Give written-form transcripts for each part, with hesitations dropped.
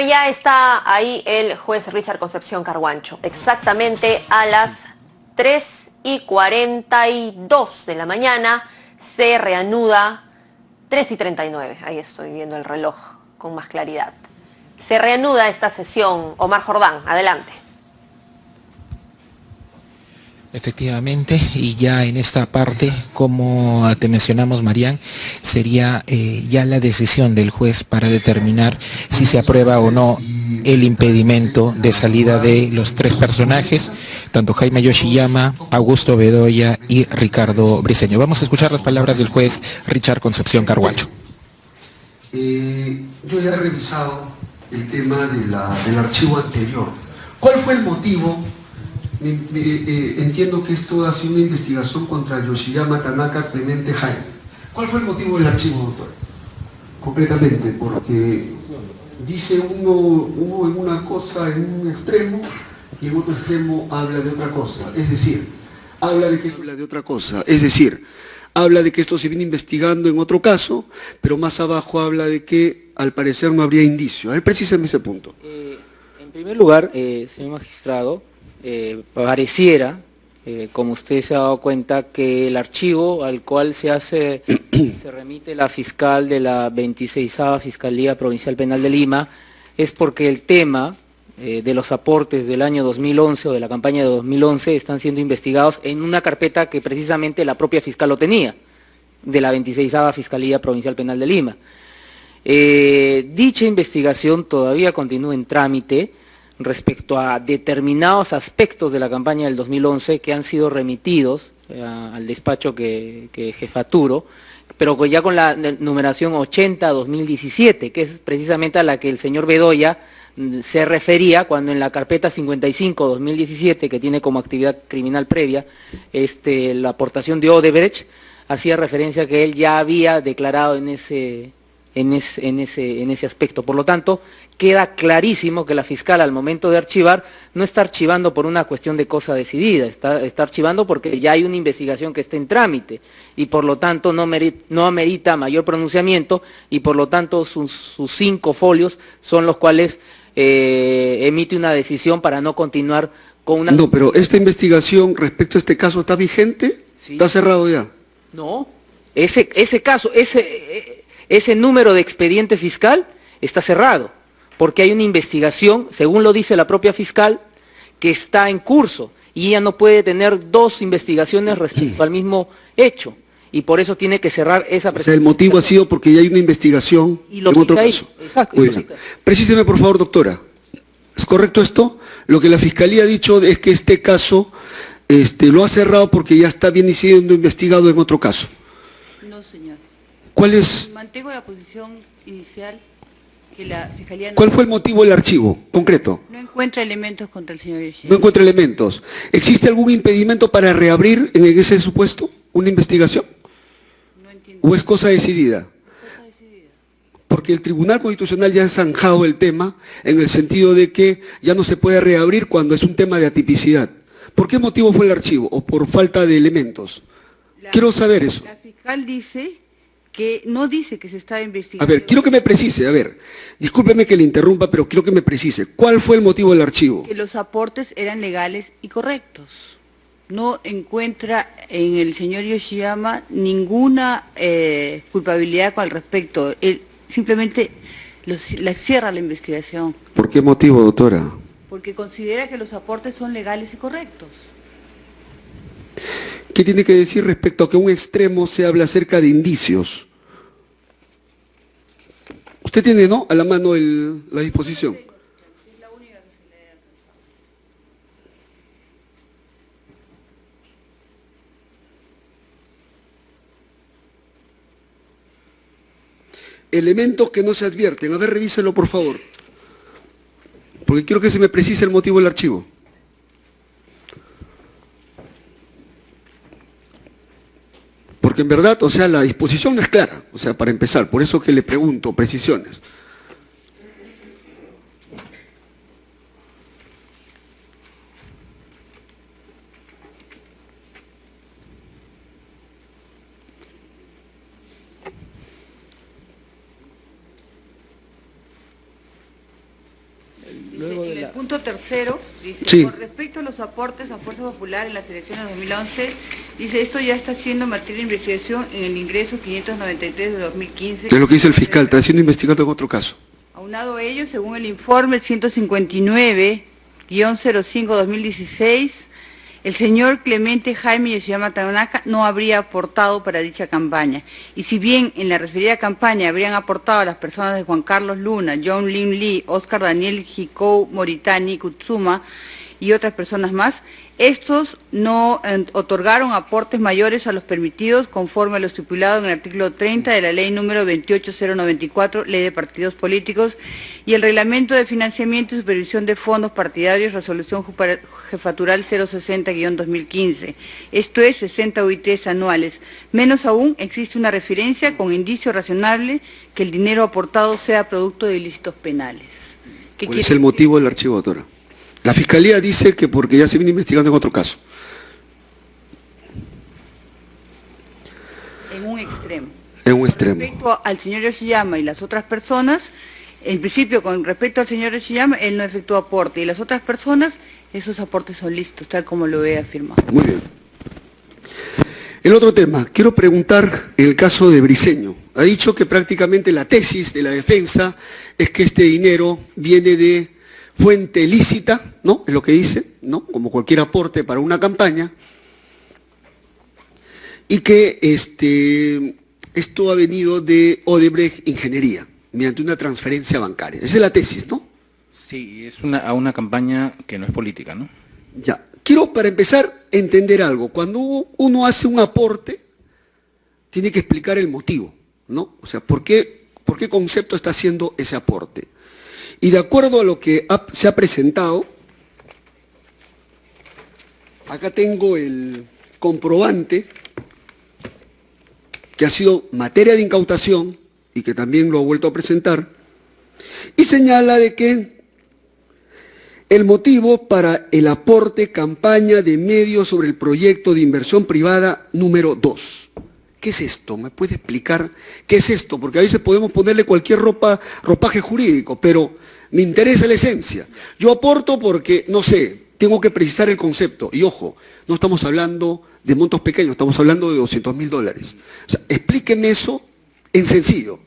ya está ahí el juez Richard Concepción Carhuancho. Exactamente a las 3:42 de la mañana se reanuda, 3:39, ahí estoy viendo el reloj con más claridad. Se reanuda esta sesión. Omar Jordán, adelante. Efectivamente, y ya en esta parte, como te mencionamos, Marián, sería ya la decisión del juez para determinar si se aprueba o no el impedimento de salida de los tres personajes, tanto Jaime Yoshiyama, Augusto Bedoya y Ricardo Briceño. Vamos a escuchar las palabras del juez Richard Concepción Carhuancho. Yo ya he revisado el tema del archivo anterior. ¿Cuál fue el motivo? Entiendo que esto ha sido una investigación contra Yoshiyama, Tanaka, Clemente, Jaime. ¿Cuál fue el motivo del archivo, doctor? Completamente, porque dice uno en una cosa en un extremo y en otro extremo habla de otra cosa. Es decir, habla de que habla de otra cosa. Es decir, habla de que esto se viene investigando en otro caso, pero más abajo habla de que al parecer no habría indicio. A ver, precísame ese punto. En primer lugar, señor magistrado, pareciera, como usted se ha dado cuenta, que el archivo al cual se remite la fiscal de la 26ª Fiscalía Provincial Penal de Lima, es porque el tema de los aportes del año 2011 o de la campaña de 2011 están siendo investigados en una carpeta que precisamente la propia fiscal lo tenía, de la 26ª Fiscalía Provincial Penal de Lima. Dicha investigación todavía continúa en trámite respecto a determinados aspectos de la campaña del 2011 que han sido remitidos al despacho que jefaturo, pero ya con la numeración 80-2017, que es precisamente a la que el señor Bedoya se refería cuando en la carpeta 55-2017, que tiene como actividad criminal previa la aportación de Odebrecht, hacía referencia a que él ya había declarado en ese aspecto. Por lo tanto, queda clarísimo que la fiscal al momento de archivar no está archivando por una cuestión de cosa decidida, está archivando porque ya hay una investigación que está en trámite y por lo tanto no amerita mayor pronunciamiento y por lo tanto sus 5 folios son los cuales emite una decisión para no continuar con una... No, pero esta investigación respecto a este caso está vigente, ¿sí? ¿Está cerrado ya? No, ese caso, ese número de expediente fiscal está cerrado, porque hay una investigación, según lo dice la propia fiscal, que está en curso, y ella no puede tener 2 investigaciones respecto al mismo hecho, y por eso tiene que cerrar esa presentación. O sea, el motivo ha sido porque ya hay una investigación en otro caso. Exacto. Precíseme, por favor, doctora. ¿Es correcto esto? Lo que la Fiscalía ha dicho es que este caso lo ha cerrado porque ya está bien siendo investigado en otro caso. No, señor. ¿Cuál es? Mantengo la posición inicial que la Fiscalía... ¿Cuál fue el motivo del archivo concreto? No encuentra elementos contra el señor Yoshiyama. No encuentra elementos. ¿Existe algún impedimento para reabrir en ese supuesto una investigación? No entiendo. ¿O es cosa decidida? Cosa decidida. Porque el Tribunal Constitucional ya ha zanjado el tema en el sentido de que ya no se puede reabrir cuando es un tema de atipicidad. ¿Por qué motivo fue el archivo? ¿O por falta de elementos? Quiero saber eso. La fiscal dice que no dice que se está investigando. A ver, quiero que me precise, discúlpeme que le interrumpa, pero quiero que me precise. ¿Cuál fue el motivo del archivo? Que los aportes eran legales y correctos. No encuentra en el señor Yoshiyama ninguna culpabilidad con al respecto. Él simplemente la cierra la investigación. ¿Por qué motivo, doctora? Porque considera que los aportes son legales y correctos. ¿Qué tiene que decir respecto a que un extremo se habla acerca de indicios? Usted tiene, ¿no?, a la mano la disposición. Es la única que se le ha alcanzado. Elementos que no se advierten. A ver, revíselo, por favor. Porque quiero que se me precise el motivo del archivo. Porque en verdad, o sea, la disposición no es clara, o sea, para empezar, por eso que le pregunto precisiones. Luego de En el la- punto tercero, dice, Sí. con respecto a los aportes a Fuerza Popular en las elecciones de 2011, dice, esto ya está siendo materia de investigación en el ingreso 593 de 2015. Es lo que dice el fiscal, está siendo investigado en otro caso. Aunado a ello, según el informe 159-05-2016, el señor Clemente Jaime Yoshiyama Tanaka no habría aportado para dicha campaña. Y si bien en la referida campaña habrían aportado a las personas de Juan Carlos Luna, John Lim Lee, Oscar Daniel Hikou Moritani Kutsuma y otras personas más, estos no otorgaron aportes mayores a los permitidos conforme a lo estipulado en el artículo 30 de la ley número 28094, Ley de Partidos Políticos, y el Reglamento de Financiamiento y Supervisión de Fondos Partidarios, Resolución Jefatural 060-2015. Esto es 60 UITs anuales. Menos aún, existe una referencia con indicio razonable que el dinero aportado sea producto de ilícitos penales. ¿Qué ¿Cuál quiere es el decir? motivo del archivo, doctora? La Fiscalía dice que porque ya se viene investigando en otro caso. En un extremo. En un extremo. Respecto al señor Yoshiyama y las otras personas, en principio, con respecto al señor Yoshiyama, él no efectuó aporte, y las otras personas, esos aportes son listos, tal como lo he afirmado. Muy bien. El otro tema, quiero preguntar el caso de Briceño. Ha dicho que prácticamente la tesis de la defensa es que este dinero viene de fuente lícita, ¿no? Es lo que dice, ¿no? Como cualquier aporte para una campaña. Y que esto ha venido de Odebrecht Ingeniería, mediante una transferencia bancaria. Esa es la tesis, ¿no? Sí, es a una campaña que no es política, ¿no? Ya. Quiero, para empezar, entender algo. Cuando uno hace un aporte, tiene que explicar el motivo, ¿no? O sea, ¿por qué concepto está haciendo ese aporte? Y de acuerdo a lo que se ha presentado, acá tengo el comprobante que ha sido materia de incautación y que también lo ha vuelto a presentar, y señala de que el motivo para el aporte campaña de medios sobre el proyecto de inversión privada número 2. ¿Qué es esto? ¿Me puede explicar qué es esto? Porque a veces podemos ponerle cualquier ropaje jurídico, pero me interesa la esencia. Yo aporto porque, no sé, tengo que precisar el concepto. Y ojo, no estamos hablando de montos pequeños, estamos hablando de $200.000. O sea, explíqueme eso en sencillo.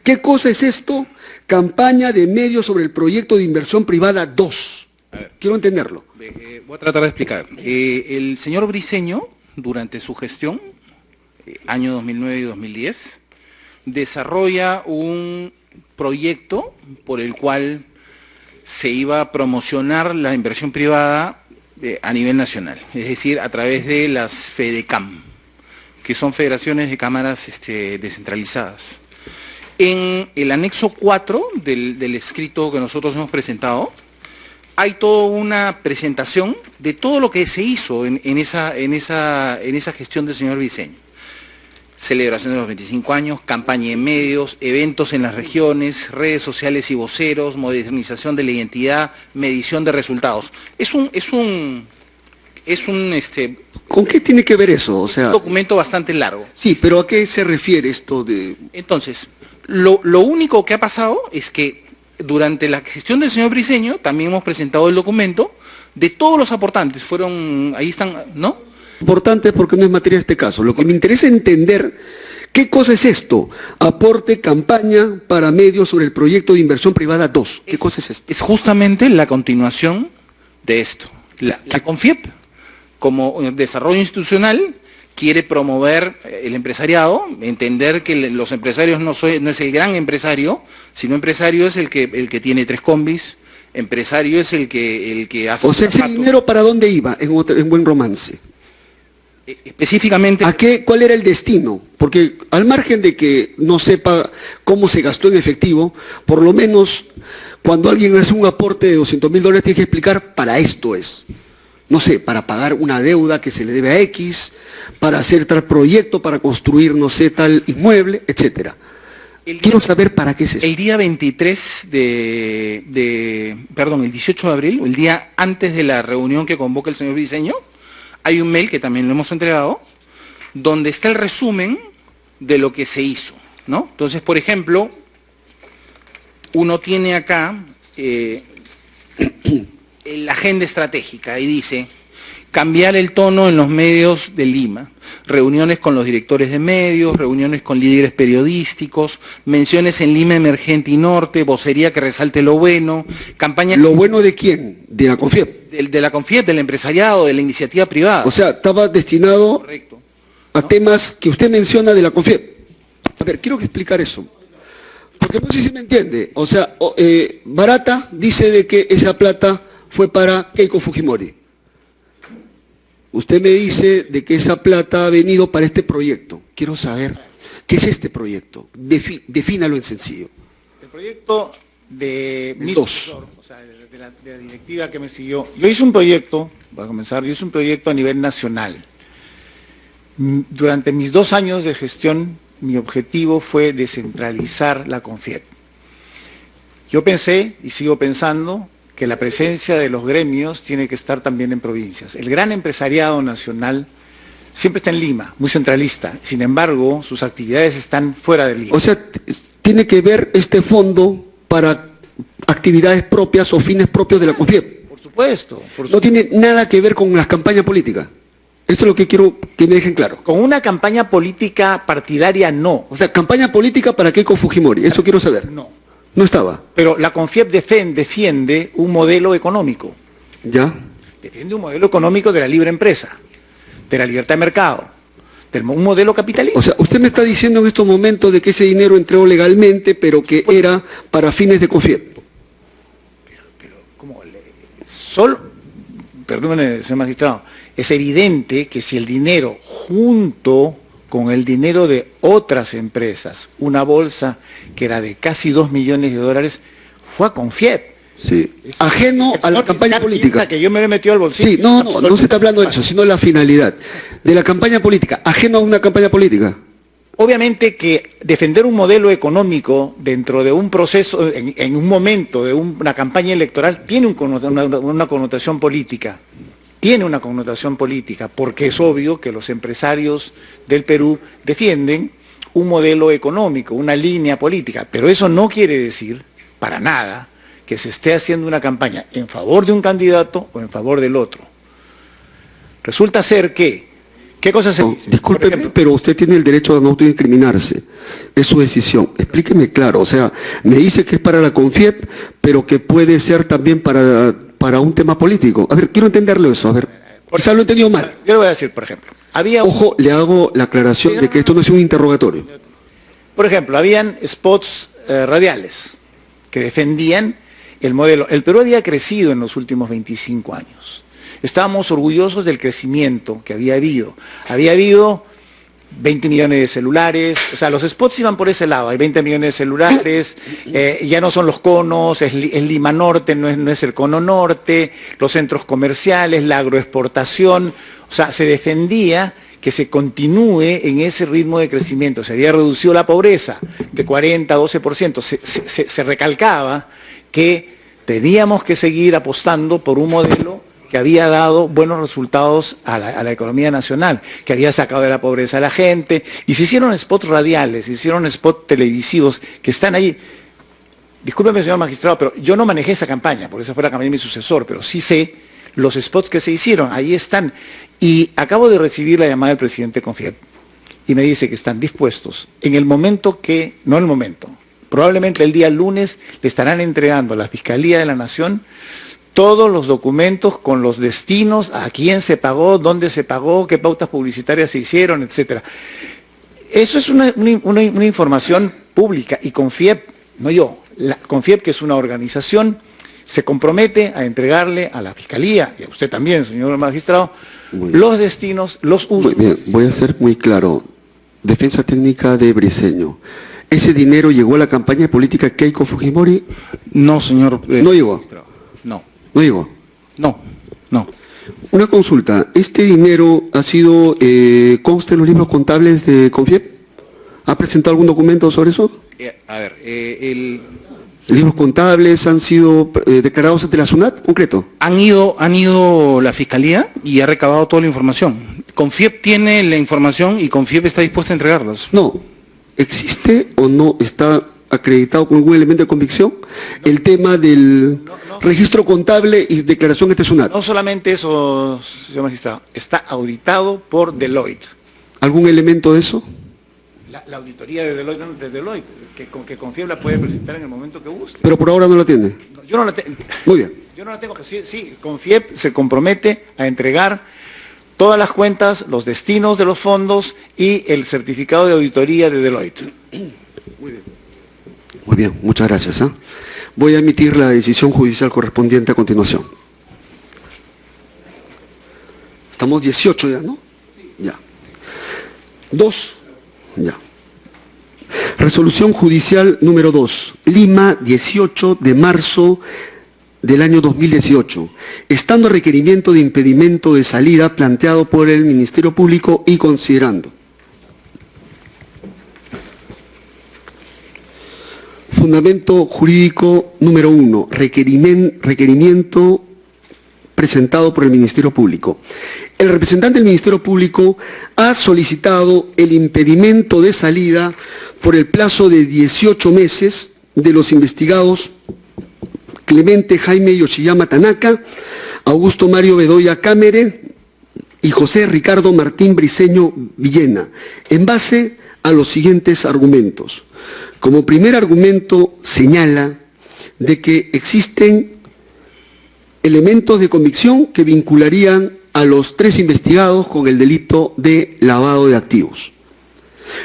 ¿Qué cosa es esto? Campaña de medios sobre el proyecto de inversión privada 2. Quiero entenderlo. Voy a tratar de explicar. El señor Briceño, durante su gestión, año 2009 y 2010, desarrolla un proyecto por el cual se iba a promocionar la inversión privada a nivel nacional, es decir, a través de las FEDECAM, que son federaciones de cámaras descentralizadas. En el anexo 4 del escrito que nosotros hemos presentado, hay toda una presentación de todo lo que se hizo en esa gestión del señor Briceño. Celebración de los 25 años, campaña de medios, eventos en las regiones, redes sociales y voceros, modernización de la identidad, medición de resultados. Es un ¿Con qué tiene que ver eso? O sea, documento bastante largo. sí, pero ¿a qué se refiere esto de...? Entonces, lo único que ha pasado es que durante la gestión del señor Briceño también hemos presentado el documento de todos los aportantes. Ahí están, ¿no? Importante porque no es materia de este caso. Lo que me interesa entender, ¿qué cosa es esto? Aporte, campaña para medios sobre el proyecto de inversión privada 2. ¿Qué cosa es esto? Es justamente la continuación de esto. La CONFIEP, como desarrollo institucional, quiere promover el empresariado, entender que los empresarios no es el gran empresario, sino empresario es el que tiene 3 combis, empresario es el que hace... O sea, ese dinero ¿para dónde iba en buen romance? Específicamente... ¿Cuál era el destino? Porque al margen de que no sepa cómo se gastó en efectivo, por lo menos cuando alguien hace un aporte de $200.000 tiene que explicar para esto es. No sé, para pagar una deuda que se le debe a X, para hacer tal proyecto, para construir, no sé, tal inmueble, etcétera. Quiero saber para qué es eso. El día 23 el 18 de abril, el día antes de la reunión que convoca el señor Briceño, hay un mail que también lo hemos entregado, donde está el resumen de lo que se hizo, ¿no? Entonces, por ejemplo, uno tiene acá agenda estratégica y dice: cambiar el tono en los medios de Lima, reuniones con los directores de medios, reuniones con líderes periodísticos, menciones en Lima Emergente y Norte, vocería que resalte lo bueno, campaña... ¿Lo bueno de quién? De la CONFIEP. De la CONFIEP, del empresariado, de la iniciativa privada. O sea, estaba destinado Correcto. a temas que usted menciona de la CONFIEP. A ver, quiero explicar eso. Porque no sé si me entiende. O sea, Barata dice de que esa plata fue para Keiko Fujimori. Usted me dice de que esa plata ha venido para este proyecto. Quiero saber, ¿qué es este proyecto? Defínalo en sencillo. El proyecto de mi Dos. sucesor, o sea, de la directiva que me siguió. Yo hice un proyecto, para comenzar, yo hice un proyecto a nivel nacional. Durante mis 2 años de gestión, mi objetivo fue descentralizar la CONFIEP. Yo pensé, y sigo pensando, que la presencia de los gremios tiene que estar también en provincias. El gran empresariado nacional siempre está en Lima, muy centralista. Sin embargo, sus actividades están fuera de Lima. O sea, tiene que ver este fondo para actividades propias o fines propios de la CONFIEP. Por supuesto. No tiene nada que ver con las campañas políticas. Esto es lo que quiero que me dejen claro. Con una campaña política partidaria, no. O sea, campaña política para Keiko Fujimori, eso quiero saber. No. No estaba. Pero la CONFIEP defiende un modelo económico. ¿Ya? Defiende un modelo económico de la libre empresa, de la libertad de mercado, un modelo capitalista. O sea, usted me está diciendo en estos momentos de que ese dinero entró legalmente, pero que era para fines de CONFIEP. Perdóneme, señor magistrado, es evidente que si el dinero junto con el dinero de otras empresas, una bolsa que era de casi $2 millones, fue a CONFIEP. Sí. Ajeno a la campaña política. Que yo me lo he metido al bolsillo. Sí, no se está hablando de eso, sino de la finalidad. De la campaña política, ajeno a una campaña política. Obviamente que defender un modelo económico dentro de un proceso, en un momento de una campaña electoral, tiene una connotación política. Tiene una connotación política, porque es obvio que los empresarios del Perú defienden un modelo económico, una línea política. Pero eso no quiere decir, para nada, que se esté haciendo una campaña en favor de un candidato o en favor del otro. Resulta ser que... ¿Qué cosas se dicen? Discúlpeme, pero usted tiene el derecho a no autoincriminarse. Es su decisión. Explíqueme claro. O sea, me dice que es para la CONFIEP, pero que puede ser también para un tema político. A ver, quiero entenderlo eso. A ver, quizás lo he entendido mal. Yo le voy a decir, por ejemplo, Ojo, le hago la aclaración de que esto no es un interrogatorio. Por ejemplo, habían spots radiales que defendían el modelo. El Perú había crecido en los últimos 25 años. Estábamos orgullosos del crecimiento que había habido. Había habido 20 millones de celulares, o sea, los spots iban por ese lado, hay 20 millones de celulares, ya no son los conos, es Lima Norte, no es el cono norte, los centros comerciales, la agroexportación, o sea, se defendía que se continúe en ese ritmo de crecimiento. Se había reducido la pobreza de 40 a 12%, se recalcaba que teníamos que seguir apostando por un modelo que había dado buenos resultados a la economía nacional, que había sacado de la pobreza a la gente, y se hicieron spots radiales, se hicieron spots televisivos que están ahí. Discúlpeme, señor magistrado, pero yo no manejé esa campaña, porque esa fue la campaña de mi sucesor, pero sí sé los spots que se hicieron, ahí están. Y acabo de recibir la llamada del presidente CONFIEP, y me dice que están dispuestos, en el momento que, no el momento, probablemente el día lunes le estarán entregando a la Fiscalía de la Nación todos los documentos con los destinos, a quién se pagó, dónde se pagó, qué pautas publicitarias se hicieron, etc. Eso es una información pública, y CONFIEP, no yo, la CONFIEP, que es una organización, se compromete a entregarle a la Fiscalía, y a usted también, señor magistrado, los destinos, los usos. Muy bien, voy a ser muy claro. Defensa técnica de Briceño. ¿Ese dinero llegó a la campaña política Keiko Fujimori? No, señor. ¿No llegó? No. ¿No llegó? No. Una consulta. ¿Este dinero ha sido, consta en los libros contables de CONFIEP? ¿Ha presentado algún documento sobre eso? ¿Libros contables han sido declarados ante la SUNAT? ¿Concreto? Han ido la Fiscalía y ha recabado toda la información. CONFIEP tiene la información y CONFIEP está dispuesta a entregarlos. No. ¿Existe o no está acreditado con algún elemento de convicción? El tema del registro contable y declaración excepcional. No solamente eso, señor magistrado, está auditado por Deloitte. ¿Algún elemento de eso? La auditoría de Deloitte, que Confiebla puede presentar en el momento que guste. Pero por ahora no la tiene. Yo no la tengo. Muy bien. Yo no la tengo, pero sí, Confiep se compromete a entregar todas las cuentas, los destinos de los fondos y el certificado de auditoría de Deloitte. Muy bien, muchas gracias. Voy a emitir la decisión judicial correspondiente a continuación. Estamos 18 ya, ¿no? Ya. 2. Ya. Resolución judicial número 2. Lima, 18 de marzo del año 2018. Estando requerimiento de impedimento de salida planteado por el Ministerio Público y considerando. Fundamento jurídico número 1. Requerimiento presentado por el Ministerio Público. El representante del Ministerio Público ha solicitado el impedimento de salida por el plazo de 18 meses de los investigados Clemente Jaime Yoshiyama Tanaka, Augusto Mario Bedoya Cámere y José Ricardo Martín Briceño Villena, en base a los siguientes argumentos. Como primer argumento señala de que existen elementos de convicción que vincularían a los 3 investigados con el delito de lavado de activos.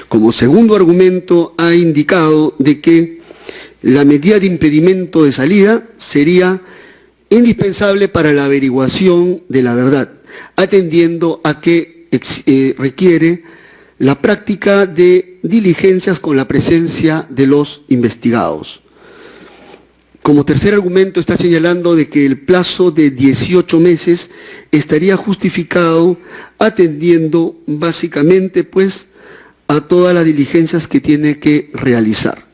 Como segundo argumento ha indicado de que la medida de impedimento de salida sería indispensable para la averiguación de la verdad, atendiendo a que requiere la práctica de diligencias con la presencia de los investigados. Como tercer argumento está señalando de que el plazo de 18 meses estaría justificado atendiendo básicamente pues a todas las diligencias que tiene que realizar.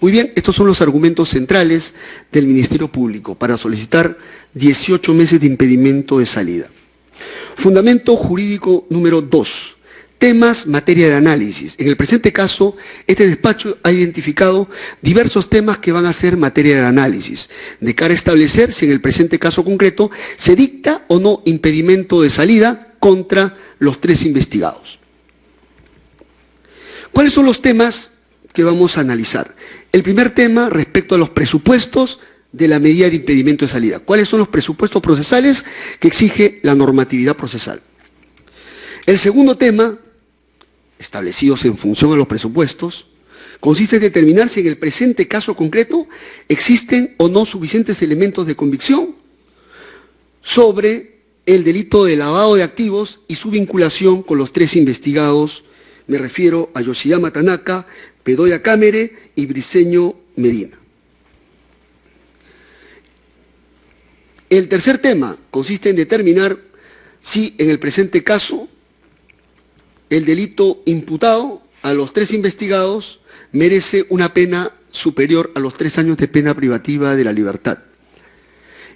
Muy bien, estos son los argumentos centrales del Ministerio Público para solicitar 18 meses de impedimento de salida. Fundamento jurídico número 2. Temas, materia de análisis. En el presente caso, este despacho ha identificado diversos temas que van a ser materia de análisis, de cara a establecer si en el presente caso concreto se dicta o no impedimento de salida contra los 3 investigados. ¿Cuáles son los temas que vamos a analizar? El primer tema respecto a los presupuestos de la medida de impedimento de salida. ¿Cuáles son los presupuestos procesales que exige la normatividad procesal? El segundo tema, establecidos en función a los presupuestos, consiste en determinar si en el presente caso concreto existen o no suficientes elementos de convicción sobre el delito de lavado de activos y su vinculación con los 3 investigados. Me refiero a Yoshiyama Tanaka, Bedoya Cámere y Briceño Medina. El tercer tema consiste en determinar si en el presente caso el delito imputado a los 3 investigados merece una pena superior a los 3 años de pena privativa de la libertad.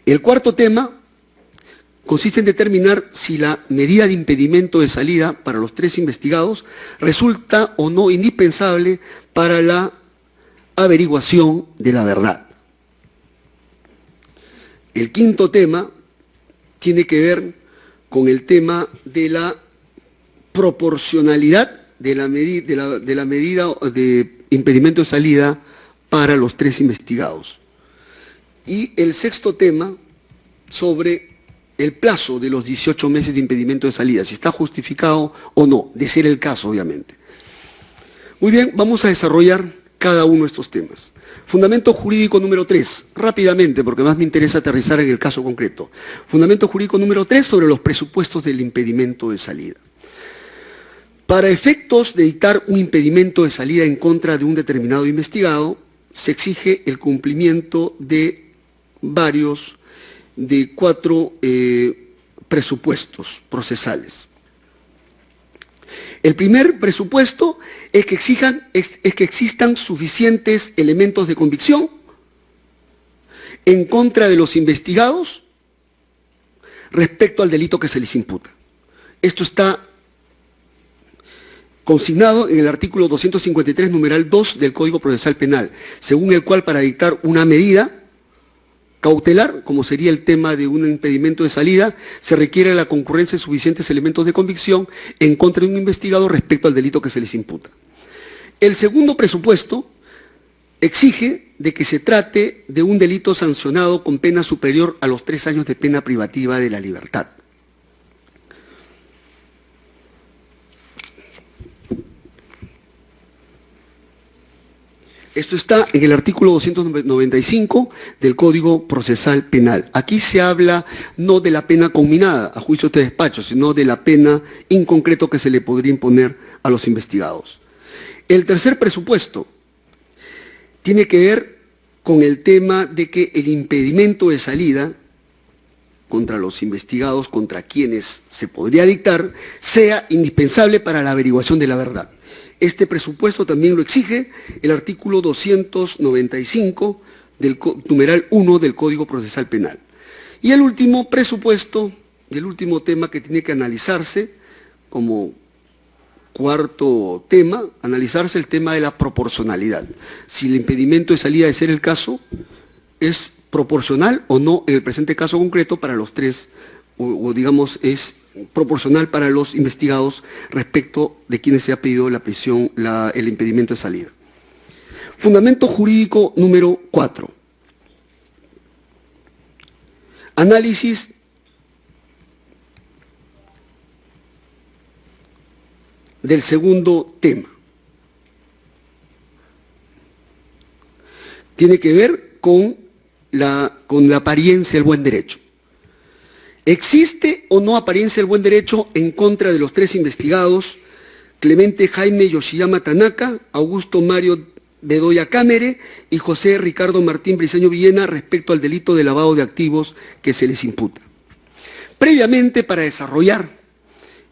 El cuarto tema consiste en determinar si la medida de impedimento de salida para los 3 investigados resulta o no indispensable para la averiguación de la verdad. El quinto tema tiene que ver con el tema de la proporcionalidad de la medida de impedimento de salida para los 3 investigados. Y el sexto tema sobre el plazo de los 18 meses de impedimento de salida, si está justificado o no, de ser el caso, obviamente. Muy bien, vamos a desarrollar cada uno de estos temas. Fundamento jurídico número 3, rápidamente, porque más me interesa aterrizar en el caso concreto. Fundamento jurídico número 3 sobre los presupuestos del impedimento de salida. Para efectos de dictar un impedimento de salida en contra de un determinado investigado, se exige el cumplimiento de 4 presupuestos procesales. El primer presupuesto es que existan suficientes elementos de convicción en contra de los investigados respecto al delito que se les imputa. Esto está consignado en el artículo 253, numeral 2 del Código Procesal Penal, según el cual para dictar una medida cautelar, como sería el tema de un impedimento de salida, se requiere la concurrencia de suficientes elementos de convicción en contra de un investigado respecto al delito que se les imputa. El segundo presupuesto exige de que se trate de un delito sancionado con pena superior a los 3 años de pena privativa de la libertad. Esto está en el artículo 295 del Código Procesal Penal. Aquí se habla no de la pena conminada a juicio de despacho, sino de la pena en concreto que se le podría imponer a los investigados. El tercer presupuesto tiene que ver con el tema de que el impedimento de salida contra los investigados, contra quienes se podría dictar, sea indispensable para la averiguación de la verdad. Este presupuesto también lo exige el artículo 295 del numeral 1 del Código Procesal Penal. Y el último presupuesto, y el último tema que tiene que analizarse como cuarto tema, analizarse el tema de la proporcionalidad. Si el impedimento de salida, de ser el caso, es proporcional o no en el presente caso concreto para los tres, o digamos es proporcional para los investigados respecto de quienes se ha pedido la prisión, el impedimento de salida. Fundamento jurídico número 4. Análisis del segundo tema. Tiene que ver con la apariencia del buen derecho. ¿Existe o no apariencia del buen derecho en contra de los tres investigados, Clemente Jaime Yoshiyama Tanaka, Augusto Mario Bedoya Cámere y José Ricardo Martín Briceño Villena respecto al delito de lavado de activos que se les imputa? Previamente, para desarrollar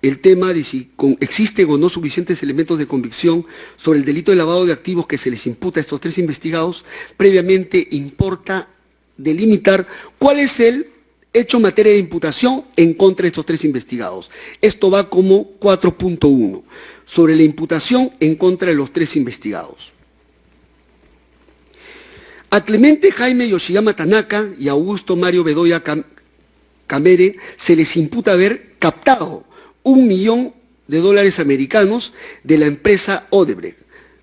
el tema de si existen o no suficientes elementos de convicción sobre el delito de lavado de activos que se les imputa a estos tres investigados, previamente importa delimitar cuál es el hecho materia de imputación en contra de estos tres investigados. Esto va como 4.1, sobre la imputación en contra de los tres investigados. A Clemente Jaime Yoshiyama Tanaka y a Augusto Mario Bedoya Cámere se les imputa haber captado $1 millón americanos de la empresa Odebrecht,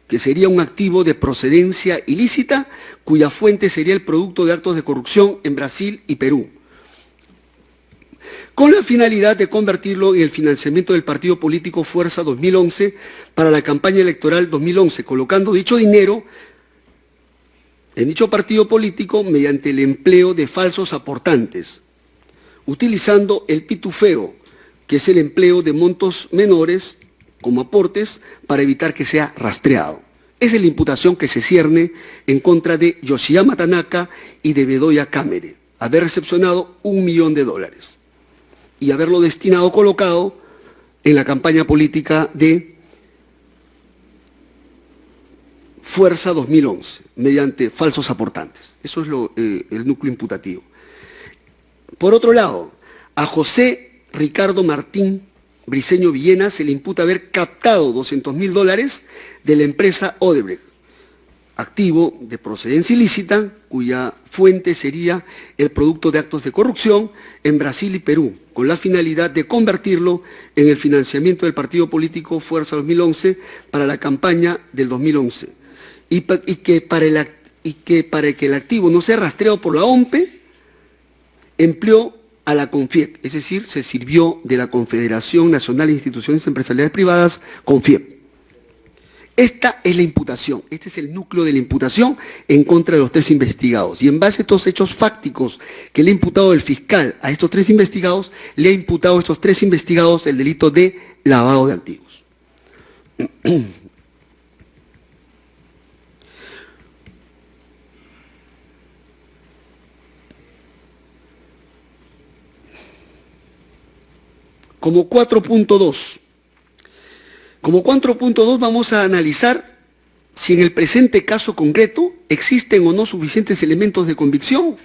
que sería un activo de procedencia ilícita, cuya fuente sería el producto de actos de corrupción en Brasil y Perú, con la finalidad de convertirlo en el financiamiento del partido político Fuerza 2011 para la campaña electoral 2011, colocando dicho dinero en dicho partido político mediante el empleo de falsos aportantes, utilizando el pitufeo, que es el empleo de montos menores como aportes para evitar que sea rastreado. Esa es la imputación que se cierne en contra de Yoshiyama Tanaka y de Bedoya Cámere, haber recepcionado $1 millón y haberlo destinado, colocado en la campaña política de Fuerza 2011, mediante falsos aportantes. Eso es el núcleo imputativo. Por otro lado, a José Ricardo Martín Briceño Villena se le imputa haber captado $200.000 de la empresa Odebrecht, activo de procedencia ilícita, cuya fuente sería el producto de actos de corrupción en Brasil y Perú, con la finalidad de convertirlo en el financiamiento del partido político Fuerza 2011 para la campaña del 2011, y que para que el activo no sea rastreado por la OMPE, empleó a la CONFIEP, es decir, se sirvió de la Confederación Nacional de Instituciones Empresariales Privadas, CONFIEP. Esta es la imputación, este es el núcleo de la imputación en contra de los tres investigados. Y en base a estos hechos fácticos que le ha imputado el fiscal a estos tres investigados, le ha imputado a estos tres investigados el delito de lavado de activos. Como 4.2 vamos a analizar si en el presente caso concreto existen o no suficientes elementos de convicción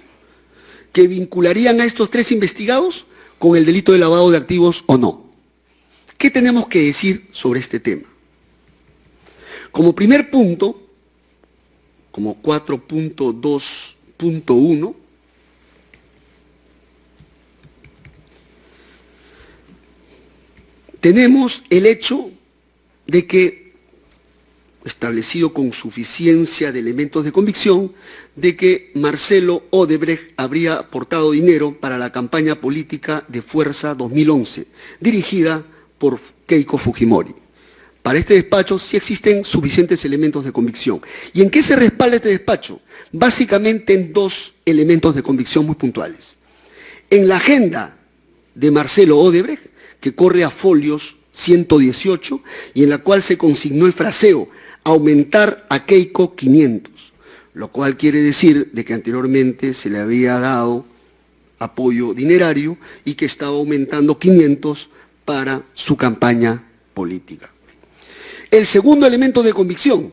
que vincularían a estos tres investigados con el delito de lavado de activos o no. ¿Qué tenemos que decir sobre este tema? Como primer punto, como 4.2.1, tenemos el hecho de que, establecido con suficiencia de elementos de convicción, de que Marcelo Odebrecht habría aportado dinero para la campaña política de Fuerza 2011, dirigida por Keiko Fujimori. Para este despacho sí existen suficientes elementos de convicción. ¿Y en qué se respalda este despacho? Básicamente en dos elementos de convicción muy puntuales. En la agenda de Marcelo Odebrecht, que corre a folios 118, y en la cual se consignó el fraseo, aumentar a Keiko 500, lo cual quiere decir de que anteriormente se le había dado apoyo dinerario y que estaba aumentando 500 para su campaña política. El segundo elemento de convicción,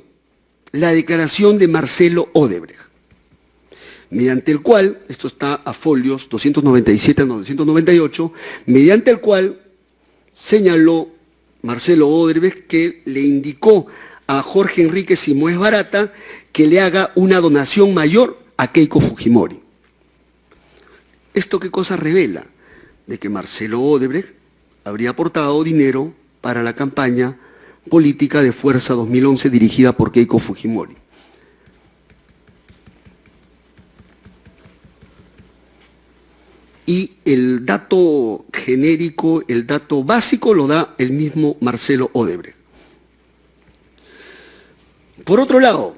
la declaración de Marcelo Odebrecht, mediante el cual, esto está a folios 297 a 298, mediante el cual señaló Marcelo Odebrecht que le indicó a Jorge Enrique Simoes Barata que le haga una donación mayor a Keiko Fujimori. ¿Esto qué cosa revela? De que Marcelo Odebrecht habría aportado dinero para la campaña política de Fuerza 2011 dirigida por Keiko Fujimori. Y el dato genérico, el dato básico lo da el mismo Marcelo Odebrecht. Por otro lado,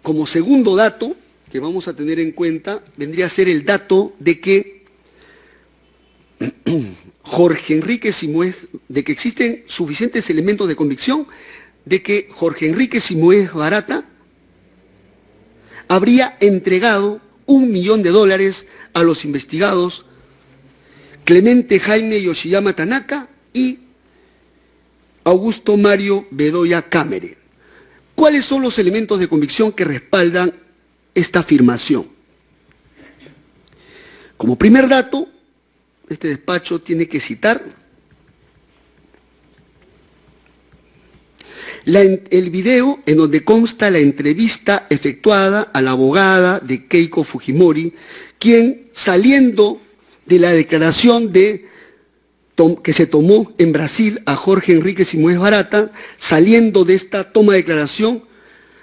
como segundo dato que vamos a tener en cuenta, vendría a ser el dato de que Jorge Enrique Simoes, de que existen suficientes elementos de convicción de que Jorge Enrique Simoes Barata habría entregado $1 millón a los investigados Clemente Jaime Yoshiyama Tanaka y Augusto Mario Bedoya Cámara. ¿Cuáles son los elementos de convicción que respaldan esta afirmación? Como primer dato, este despacho tiene que citar el video en donde consta la entrevista efectuada a la abogada de Keiko Fujimori, quien, saliendo de la declaración que se tomó en Brasil a Jorge Enrique Simoes Barata, saliendo de esta toma de declaración,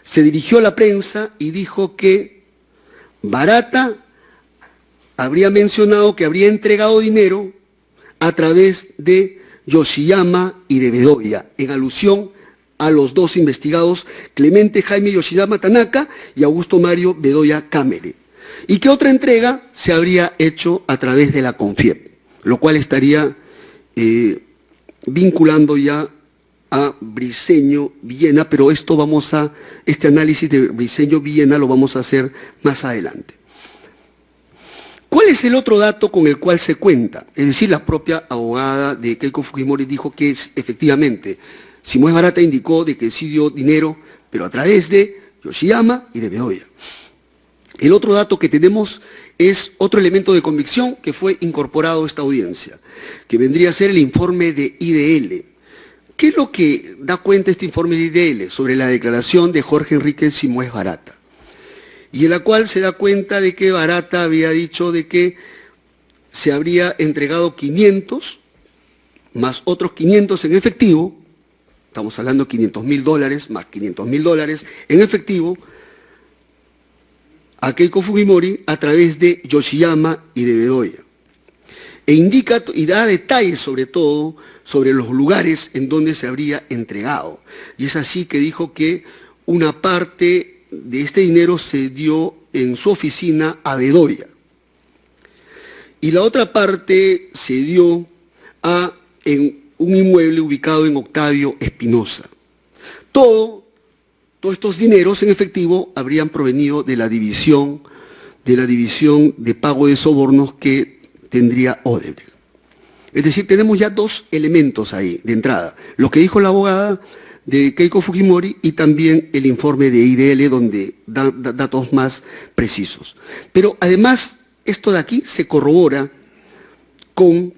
se dirigió a la prensa y dijo que Barata habría mencionado que habría entregado dinero a través de Yoshiyama y de Bedoya, en alusión a los dos investigados, Clemente Jaime Yoshiyama Tanaka y Augusto Mario Bedoya Cámara, y que otra entrega se habría hecho a través de la CONFIEP, lo cual estaría vinculando ya a Briceño Villena, pero este análisis de Briceño Villena lo vamos a hacer más adelante. ¿Cuál es el otro dato con el cual se cuenta? Es decir, la propia abogada de Keiko Fujimori dijo que efectivamente Simoes Barata indicó de que sí dio dinero, pero a través de Yoshiyama y de Bedoya. El otro dato que tenemos es otro elemento de convicción que fue incorporado a esta audiencia, que vendría a ser el informe de IDL. ¿Qué es lo que da cuenta este informe de IDL sobre la declaración de Jorge Enrique Simoes Barata? Y en la cual se da cuenta de que Barata había dicho de que se habría entregado 500, más otros 500 en efectivo, estamos hablando de $500.000, más $500.000 en efectivo, a Keiko Fujimori a través de Yoshiyama y de Bedoya. E indica y da detalles sobre todo sobre los lugares en donde se habría entregado. Y es así que dijo que una parte de este dinero se dio en su oficina a Bedoya. Y la otra parte se dio en un inmueble ubicado en Octavio Espinosa. Todos estos dineros en efectivo habrían provenido de la división de pago de sobornos que tendría Odebrecht. Es decir, tenemos ya dos elementos ahí de entrada. Lo que dijo la abogada de Keiko Fujimori y también el informe de IDL donde da datos más precisos. Pero además, esto de aquí se corrobora con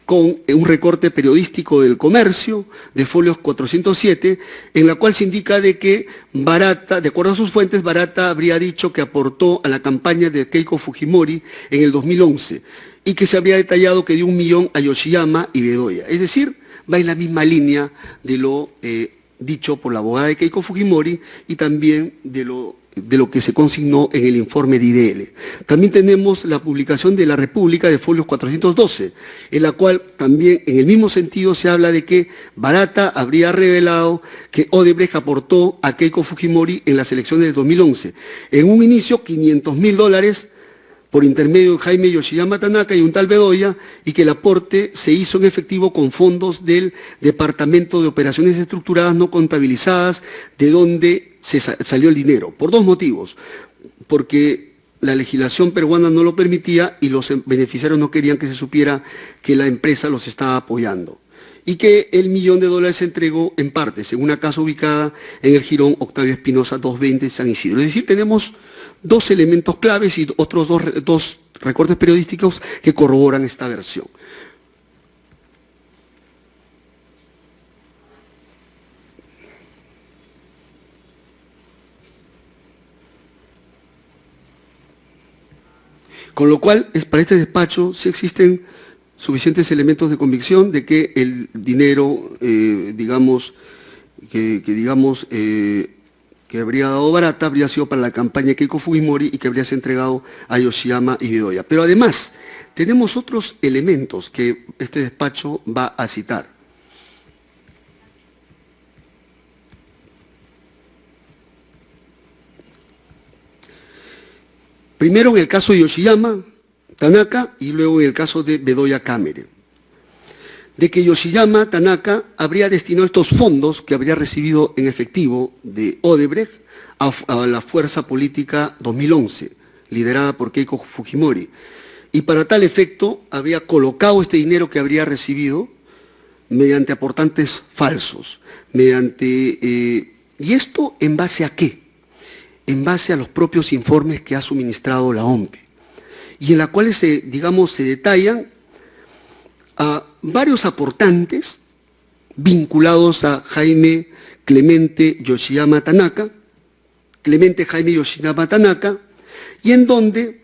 con un recorte periodístico del Comercio, de folios 407, en la cual se indica de que Barata, de acuerdo a sus fuentes, Barata habría dicho que aportó a la campaña de Keiko Fujimori en el 2011 y que se habría detallado que dio 1 millón a Yoshiyama y Bedoya. Es decir, va en la misma línea de lo dicho por la abogada de Keiko Fujimori y también de lo que se consignó en el informe de IDL. También tenemos la publicación de La República de folios 412, en la cual también en el mismo sentido se habla de que Barata habría revelado que Odebrecht aportó a Keiko Fujimori en las elecciones del 2011. En un inicio, $500,000 por intermedio de Jaime Yoshiyama Tanaka y un tal Bedoya, y que el aporte se hizo en efectivo con fondos del Departamento de Operaciones Estructuradas No Contabilizadas, de donde se salió el dinero, por 2 motivos. Porque la legislación peruana no lo permitía y los beneficiarios no querían que se supiera que la empresa los estaba apoyando. Y que el $1 millón se entregó en partes, en una casa ubicada en el Jirón Octavio Espinosa 220 San Isidro. Es decir, tenemos 2 elementos claves y otros dos recortes periodísticos que corroboran esta versión. Con lo cual, para este despacho sí existen suficientes elementos de convicción de que el dinero, que habría dado Barata habría sido para la campaña de Keiko Fujimori y que habría sido entregado a Yoshiyama y Bedoya. Pero además, tenemos otros elementos que este despacho va a citar. Primero en el caso de Yoshiyama Tanaka y luego en el caso de Bedoya Kamere. De que Yoshiyama Tanaka habría destinado estos fondos que habría recibido en efectivo de Odebrecht a la Fuerza Política 2011, liderada por Keiko Fujimori. Y para tal efecto habría colocado este dinero que habría recibido mediante aportantes falsos. ¿Y esto en base a qué? En base a los propios informes que ha suministrado la OMPE, y en la cuales se detallan a varios aportantes vinculados a Jaime Clemente Yoshiyama Tanaka, y en donde,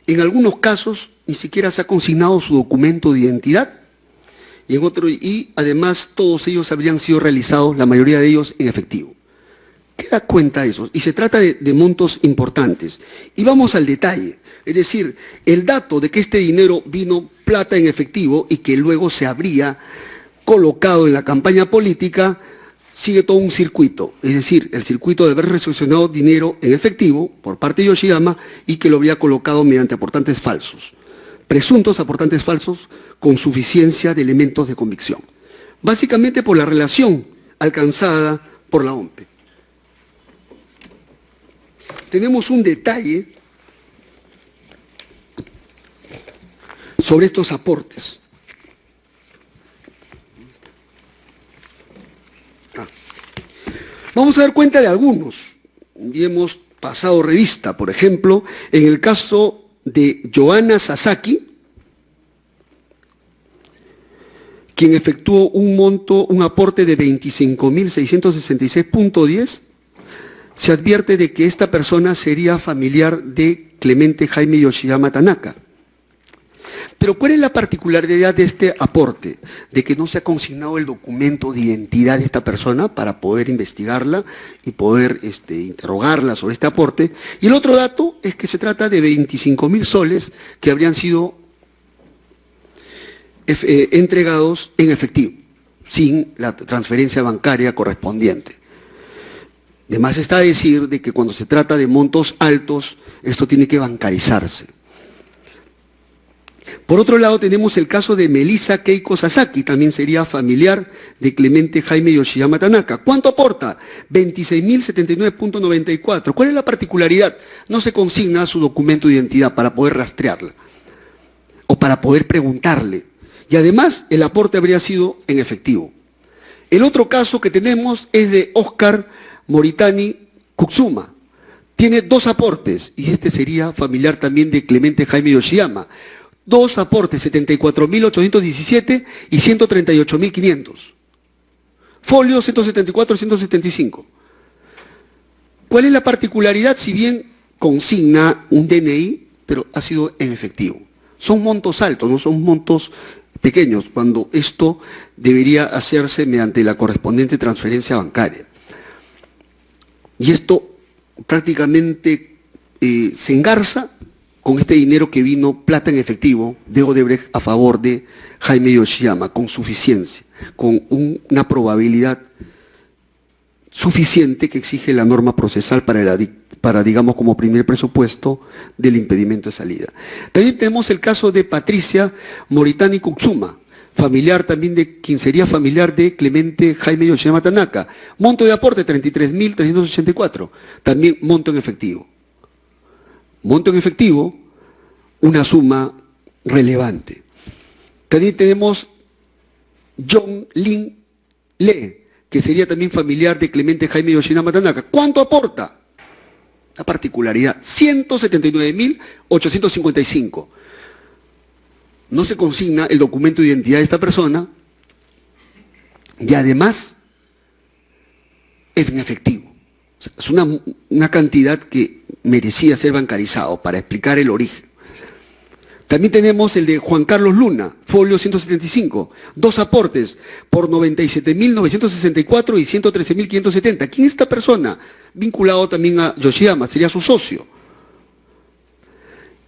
en algunos casos, ni siquiera se ha consignado su documento de identidad, y además todos ellos habrían sido realizados, la mayoría de ellos, en efectivo. ¿Qué da cuenta eso? Y se trata de montos importantes. Y vamos al detalle. Es decir, el dato de que este dinero vino plata en efectivo y que luego se habría colocado en la campaña política, sigue todo un circuito. Es decir, el circuito de haber recepcionado dinero en efectivo por parte de Yoshiyama y que lo habría colocado mediante aportantes falsos. Presuntos aportantes falsos con suficiencia de elementos de convicción. Básicamente por la relación alcanzada por la OMPE. Tenemos un detalle sobre estos aportes. Vamos a dar cuenta de algunos. Y hemos pasado revista, por ejemplo, en el caso de Johanna Sasaki, quien efectuó un aporte de 25.666.10, se advierte de que esta persona sería familiar de Clemente Jaime Yoshiyama Tanaka. Pero ¿cuál es la particularidad de este aporte? De que no se ha consignado el documento de identidad de esta persona para poder investigarla y poder interrogarla sobre este aporte. Y el otro dato es que se trata de 25.000 soles que habrían sido entregados en efectivo, sin la transferencia bancaria correspondiente. Además está a decir de que cuando se trata de montos altos, esto tiene que bancarizarse. Por otro lado, tenemos el caso de Melissa Keiko Sasaki, también sería familiar de Clemente Jaime Yoshiyama Tanaka. ¿Cuánto aporta? 26.079.94. ¿Cuál es la particularidad? No se consigna su documento de identidad para poder rastrearla o para poder preguntarle. Y además, el aporte habría sido en efectivo. El otro caso que tenemos es de Oscar Moritani Kutsuma. Tiene 2 aportes y este sería familiar también de Clemente Jaime Yoshiyama. Dos aportes, 74.817 y 138.500. Folio 174 y 175. ¿Cuál es la particularidad? Si bien consigna un DNI, pero ha sido en efectivo. Son montos altos, no son montos pequeños, cuando esto debería hacerse mediante la correspondiente transferencia bancaria. Y esto prácticamente se engarza con este dinero que vino plata en efectivo de Odebrecht a favor de Jaime Yoshiyama, con suficiencia, con una probabilidad suficiente que exige la norma procesal para, digamos, como primer presupuesto del impedimento de salida. También tenemos el caso de Patricia Moritani Kutsuma, familiar también de quien sería familiar de Clemente Jaime Yoshiyama Tanaka. Monto de aporte 33.384, también monto en efectivo. Monto en efectivo, una suma relevante. También tenemos John Lin Le, que sería también familiar de Clemente Jaime Yoshiyama Tanaka. ¿Cuánto aporta? La particularidad, 179.855. No se consigna el documento de identidad de esta persona y además es en efectivo. O sea, es una cantidad que merecía ser bancarizado para explicar el origen. También tenemos el de Juan Carlos Luna, folio 175, dos aportes por 97.964 y 113.570. ¿Quién es esta persona? Vinculado también a Yoshiyama, sería su socio.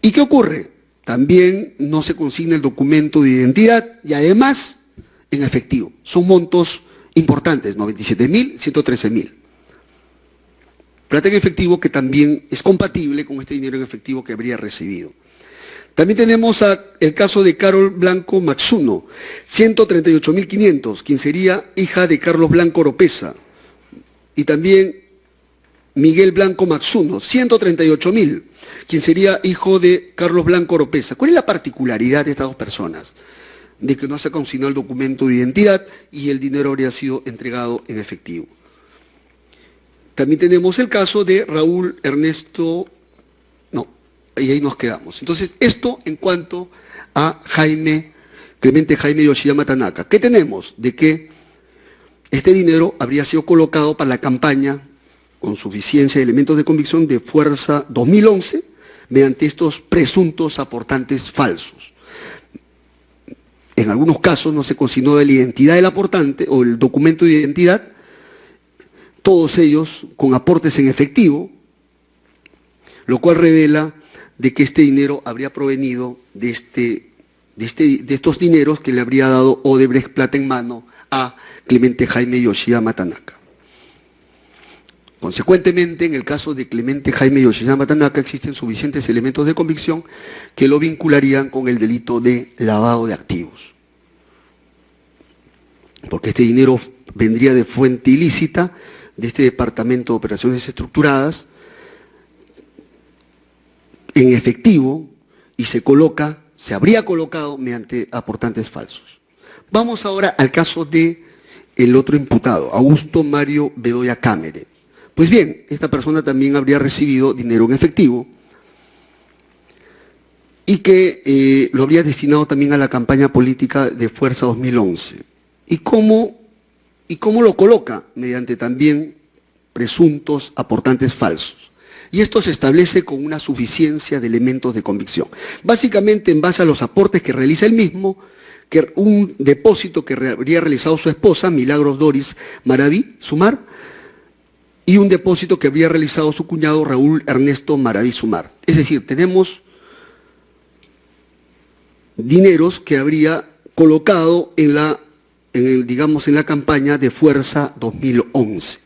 ¿Y qué ocurre? También no se consigna el documento de identidad y además en efectivo. Son montos importantes, 97.000, 113.000. Plata en efectivo que también es compatible con este dinero en efectivo que habría recibido. También tenemos el caso de Carol Blanco Matsuno, 138.500, quien sería hija de Carlos Blanco Oropesa. Y también Miguel Blanco Matsuno, 138.000, quien sería hijo de Carlos Blanco Oropesa. ¿Cuál es la particularidad de estas dos personas? De que no se ha consignado el documento de identidad y el dinero habría sido entregado en efectivo. También tenemos el caso de Raúl Ernesto... Y ahí nos quedamos. Entonces, esto en cuanto a Clemente Jaime Yoshiyama Tanaka. ¿Qué tenemos? De que este dinero habría sido colocado para la campaña con suficiencia de elementos de convicción de Fuerza 2011 mediante estos presuntos aportantes falsos. En algunos casos no se consignó la identidad del aportante o el documento de identidad, todos ellos con aportes en efectivo, lo cual revela de que este dinero habría provenido de estos dineros que le habría dado Odebrecht plata en mano a Clemente Jaime Yoshiyama Tanaka. Consecuentemente, en el caso de Clemente Jaime Yoshiyama Tanaka existen suficientes elementos de convicción que lo vincularían con el delito de lavado de activos. Porque este dinero vendría de fuente ilícita de este Departamento de Operaciones Estructuradas, en efectivo y se habría colocado mediante aportantes falsos. Vamos ahora al caso de el otro imputado, Augusto Mario Bedoya Cámere. Pues bien, esta persona también habría recibido dinero en efectivo y que lo habría destinado también a la campaña política de Fuerza 2011. ¿Y cómo lo coloca? Mediante también presuntos aportantes falsos. Y esto se establece con una suficiencia de elementos de convicción. Básicamente en base a los aportes que realiza él mismo, que un depósito que habría realizado su esposa, Milagros Doris Maraví Sumar, y un depósito que habría realizado su cuñado Raúl Ernesto Maraví Sumar. Es decir, tenemos dineros que habría colocado en la campaña de Fuerza 2011.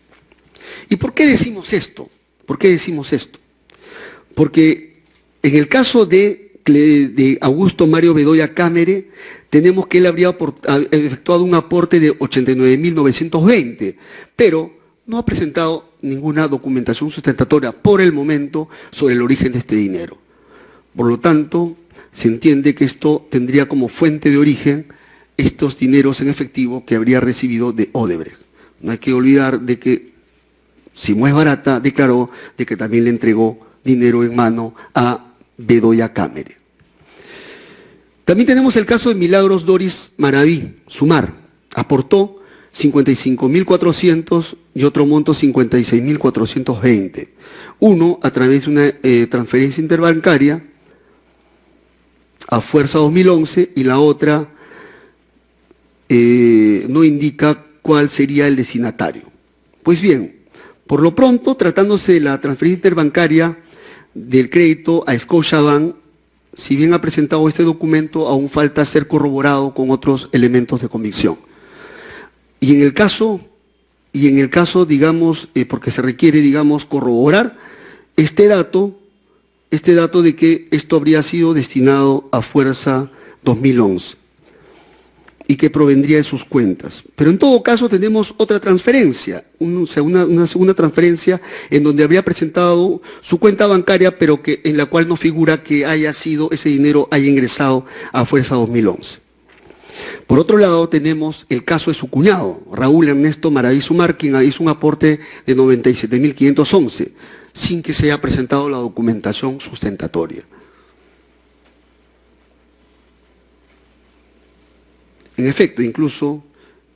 ¿Y por qué decimos esto? ¿Por qué decimos esto? Porque en el caso de Augusto Mario Bedoya Cámere, tenemos que él habría efectuado un aporte de 89.920, pero no ha presentado ninguna documentación sustentatoria por el momento sobre el origen de este dinero. Por lo tanto, se entiende que esto tendría como fuente de origen estos dineros en efectivo que habría recibido de Odebrecht. No hay que olvidar de que Simó es Barata declaró de que también le entregó dinero en mano a Bedoya Cámere. También tenemos el caso de Milagros Doris Maraví, Sumar. Aportó 55.400 y otro monto 56.420. Uno a través de una transferencia interbancaria a Fuerza 2011 y la otra no indica cuál sería el destinatario. Pues bien, por lo pronto, tratándose de la transferencia interbancaria del crédito a Scotiabank, si bien ha presentado este documento, aún falta ser corroborado con otros elementos de convicción. Y en el caso, digamos, porque se requiere, digamos, corroborar este dato de que esto habría sido destinado a Fuerza 2011 y que provendría de sus cuentas. Pero en todo caso tenemos otra transferencia, una segunda transferencia en donde habría presentado su cuenta bancaria, pero en la cual no figura que ese dinero haya ingresado a Fuerza 2011. Por otro lado, tenemos el caso de su cuñado, Raúl Ernesto Maraví Sumar, quien hizo un aporte de 97.511, sin que se haya presentado la documentación sustentatoria. En efecto, incluso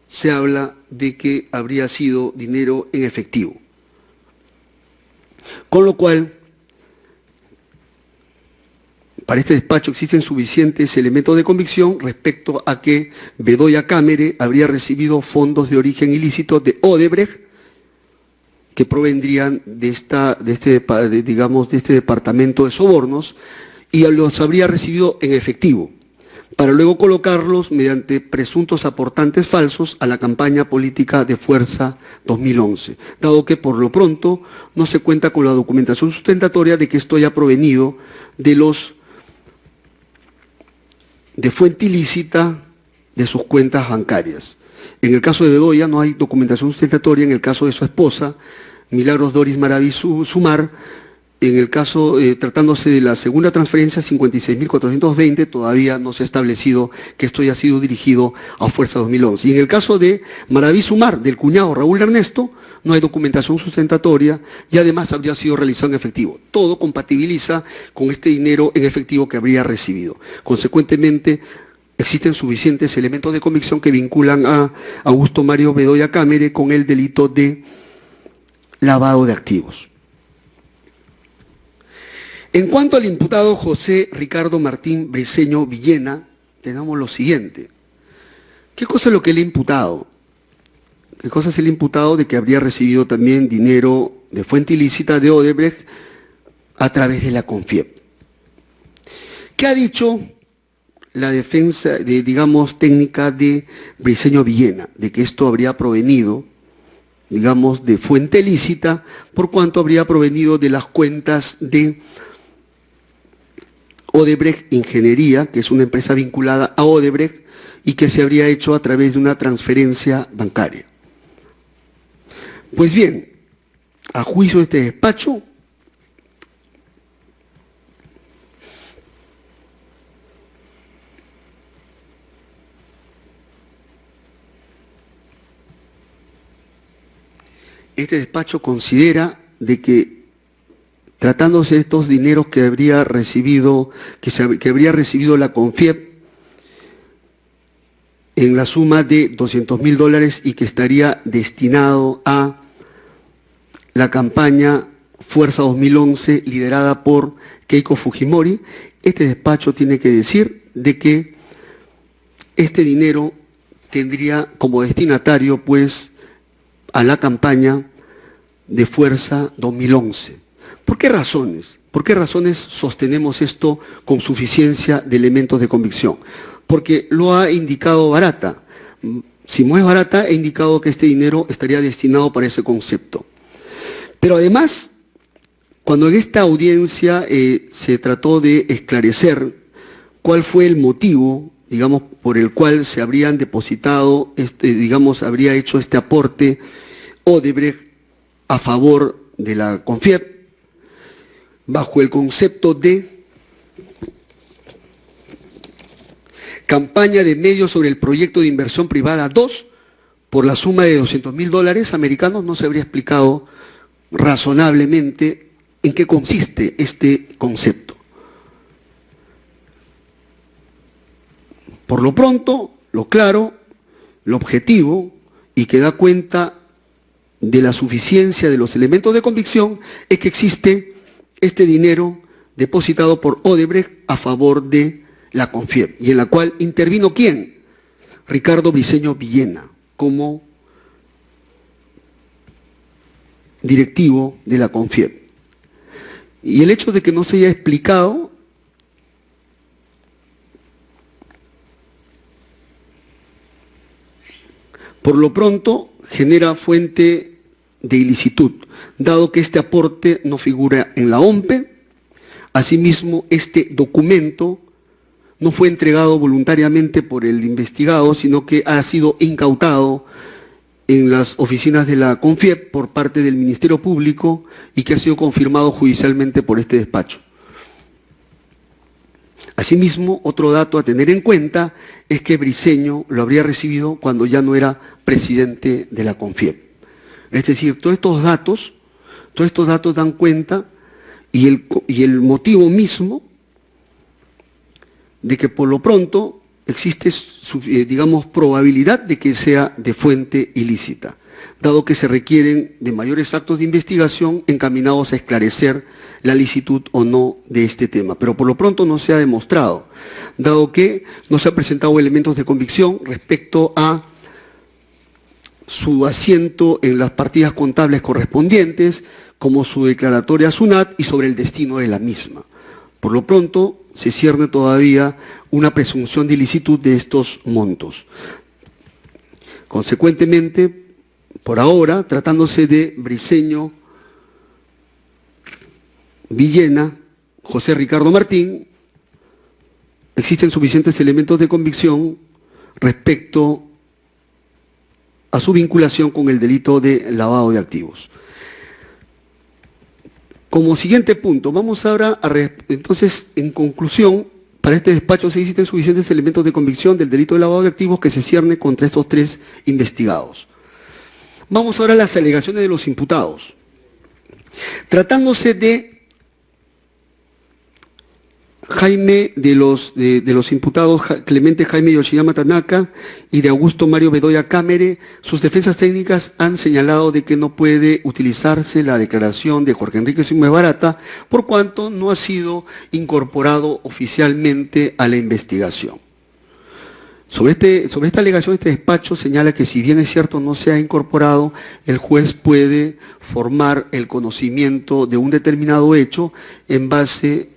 se habla de que habría sido dinero en efectivo. Con lo cual, para este despacho existen suficientes elementos de convicción respecto a que Bedoya Cámara habría recibido fondos de origen ilícito de Odebrecht que provendrían de este departamento de sobornos y los habría recibido en efectivo, para luego colocarlos mediante presuntos aportantes falsos a la campaña política de Fuerza 2011, dado que por lo pronto no se cuenta con la documentación sustentatoria de que esto haya provenido de fuente ilícita de sus cuentas bancarias. En el caso de Bedoya no hay documentación sustentatoria, en el caso de su esposa, Milagros Doris Maraví Sumar, en el caso, tratándose de la segunda transferencia, 56.420, todavía no se ha establecido que esto haya sido dirigido a Fuerza 2011. Y en el caso de Maraví Sumar, del cuñado Raúl Ernesto, no hay documentación sustentatoria y además habría sido realizado en efectivo. Todo compatibiliza con este dinero en efectivo que habría recibido. Consecuentemente, existen suficientes elementos de convicción que vinculan a Augusto Mario Bedoya Cámara con el delito de lavado de activos. En cuanto al imputado José Ricardo Martín Briceño Villena, tenemos lo siguiente. ¿Qué cosa es lo que le ha imputado? ¿Qué cosa es el imputado de que habría recibido también dinero de fuente ilícita de Odebrecht a través de la CONFIEP? ¿Qué ha dicho la defensa, técnica de Briceño Villena? De que esto habría provenido, de fuente ilícita, por cuanto habría provenido de las cuentas de Odebrecht Ingeniería, que es una empresa vinculada a Odebrecht y que se habría hecho a través de una transferencia bancaria. Pues bien, a juicio de este despacho, considera de que tratándose de estos dineros que habría recibido la CONFIEP en la suma de $200.000 y que estaría destinado a la campaña Fuerza 2011 liderada por Keiko Fujimori, este despacho tiene que decir de que este dinero tendría como destinatario pues a la campaña de Fuerza 2011. ¿Por qué razones? ¿Por qué razones sostenemos esto con suficiencia de elementos de convicción? Porque lo ha indicado Barata. Si no es Barata, ha indicado que este dinero estaría destinado para ese concepto. Pero además, cuando en esta audiencia se trató de esclarecer cuál fue el motivo, por el cual se habrían depositado, habría hecho este aporte Odebrecht a favor de la CONFIEP, bajo el concepto de campaña de medios sobre el proyecto de inversión privada 2 por la suma de $200.000 americanos, no se habría explicado razonablemente en qué consiste este concepto. Por lo pronto, lo claro, lo objetivo y que da cuenta de la suficiencia de los elementos de convicción es que existe este dinero depositado por Odebrecht a favor de la CONFIEP, y en la cual intervino ¿quién? Ricardo Briceño Villena, como directivo de la CONFIEP. Y el hecho de que no se haya explicado por lo pronto genera fuente de ilicitud, dado que este aporte no figura en la OMPE. Asimismo, este documento no fue entregado voluntariamente por el investigado, sino que ha sido incautado en las oficinas de la CONFIEP por parte del Ministerio Público y que ha sido confirmado judicialmente por este despacho. Asimismo, otro dato a tener en cuenta es que Briceño lo habría recibido cuando ya no era presidente de la CONFIEP. Es decir, todos estos datos dan cuenta y el motivo mismo de que por lo pronto existe, digamos, probabilidad de que sea de fuente ilícita, dado que se requieren de mayores actos de investigación encaminados a esclarecer la licitud o no de este tema. Pero por lo pronto no se ha demostrado, dado que no se han presentado elementos de convicción respecto a su asiento en las partidas contables correspondientes, como su declaratoria a SUNAT y sobre el destino de la misma. Por lo pronto, se cierne todavía una presunción de ilicitud de estos montos. Consecuentemente, por ahora, tratándose de Briceño Villena, José Ricardo Martín, existen suficientes elementos de convicción respecto a su vinculación con el delito de lavado de activos. Como siguiente punto, vamos ahora entonces, en conclusión, para este despacho se existen suficientes elementos de convicción del delito de lavado de activos que se cierne contra estos tres investigados. Vamos ahora a las alegaciones de los imputados. Tratándose de los imputados Clemente Jaime Yoshiyama Tanaka y de Augusto Mario Bedoya Cámere, sus defensas técnicas han señalado de que no puede utilizarse la declaración de Jorge Enrique Sigüenza Barata por cuanto no ha sido incorporado oficialmente a la investigación. Sobre esta alegación, este despacho señala que si bien es cierto no se ha incorporado, el juez puede formar el conocimiento de un determinado hecho en base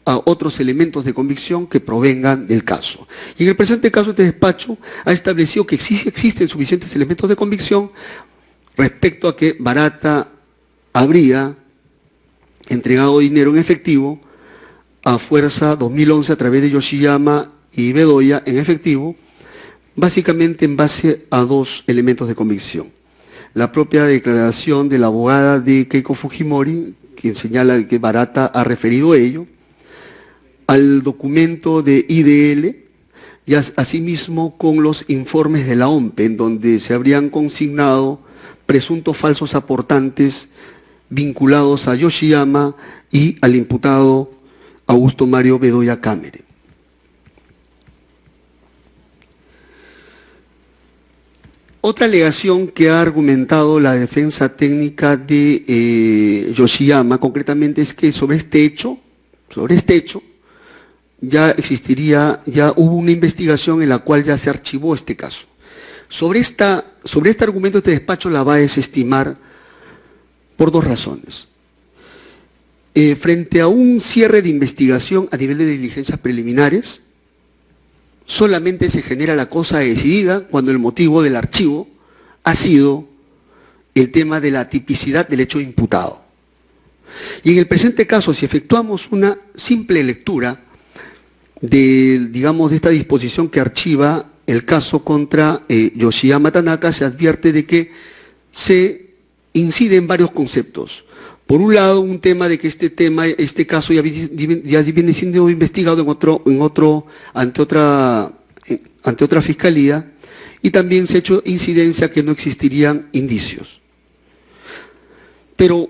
a otros elementos de convicción que provengan del caso. Y en el presente caso, este despacho ha establecido que existen suficientes elementos de convicción respecto a que Barata habría entregado dinero en efectivo a Fuerza 2011 a través de Yoshiyama y Bedoya en efectivo, básicamente en base a dos elementos de convicción. La propia declaración de la abogada de Keiko Fujimori, quien señala que Barata ha referido ello, al documento de IDL y asimismo con los informes de la OMPE, en donde se habrían consignado presuntos falsos aportantes vinculados a Yoshiyama y al imputado Augusto Mario Bedoya Cámere. Otra alegación que ha argumentado la defensa técnica de Yoshiyama, concretamente, es que sobre este hecho, ya hubo una investigación en la cual ya se archivó este caso. Sobre este argumento, este despacho la va a desestimar por dos razones. Frente a un cierre de investigación a nivel de diligencias preliminares, solamente se genera la cosa decidida cuando el motivo del archivo ha sido el tema de la tipicidad del hecho imputado. Y en el presente caso, si efectuamos una simple lectura de esta disposición que archiva el caso contra Yoshiyama Tanaka, se advierte de que se incide en varios conceptos. Por un lado, un tema de que este caso ya viene siendo investigado ante otra fiscalía, y también se ha hecho incidencia que no existirían indicios. Pero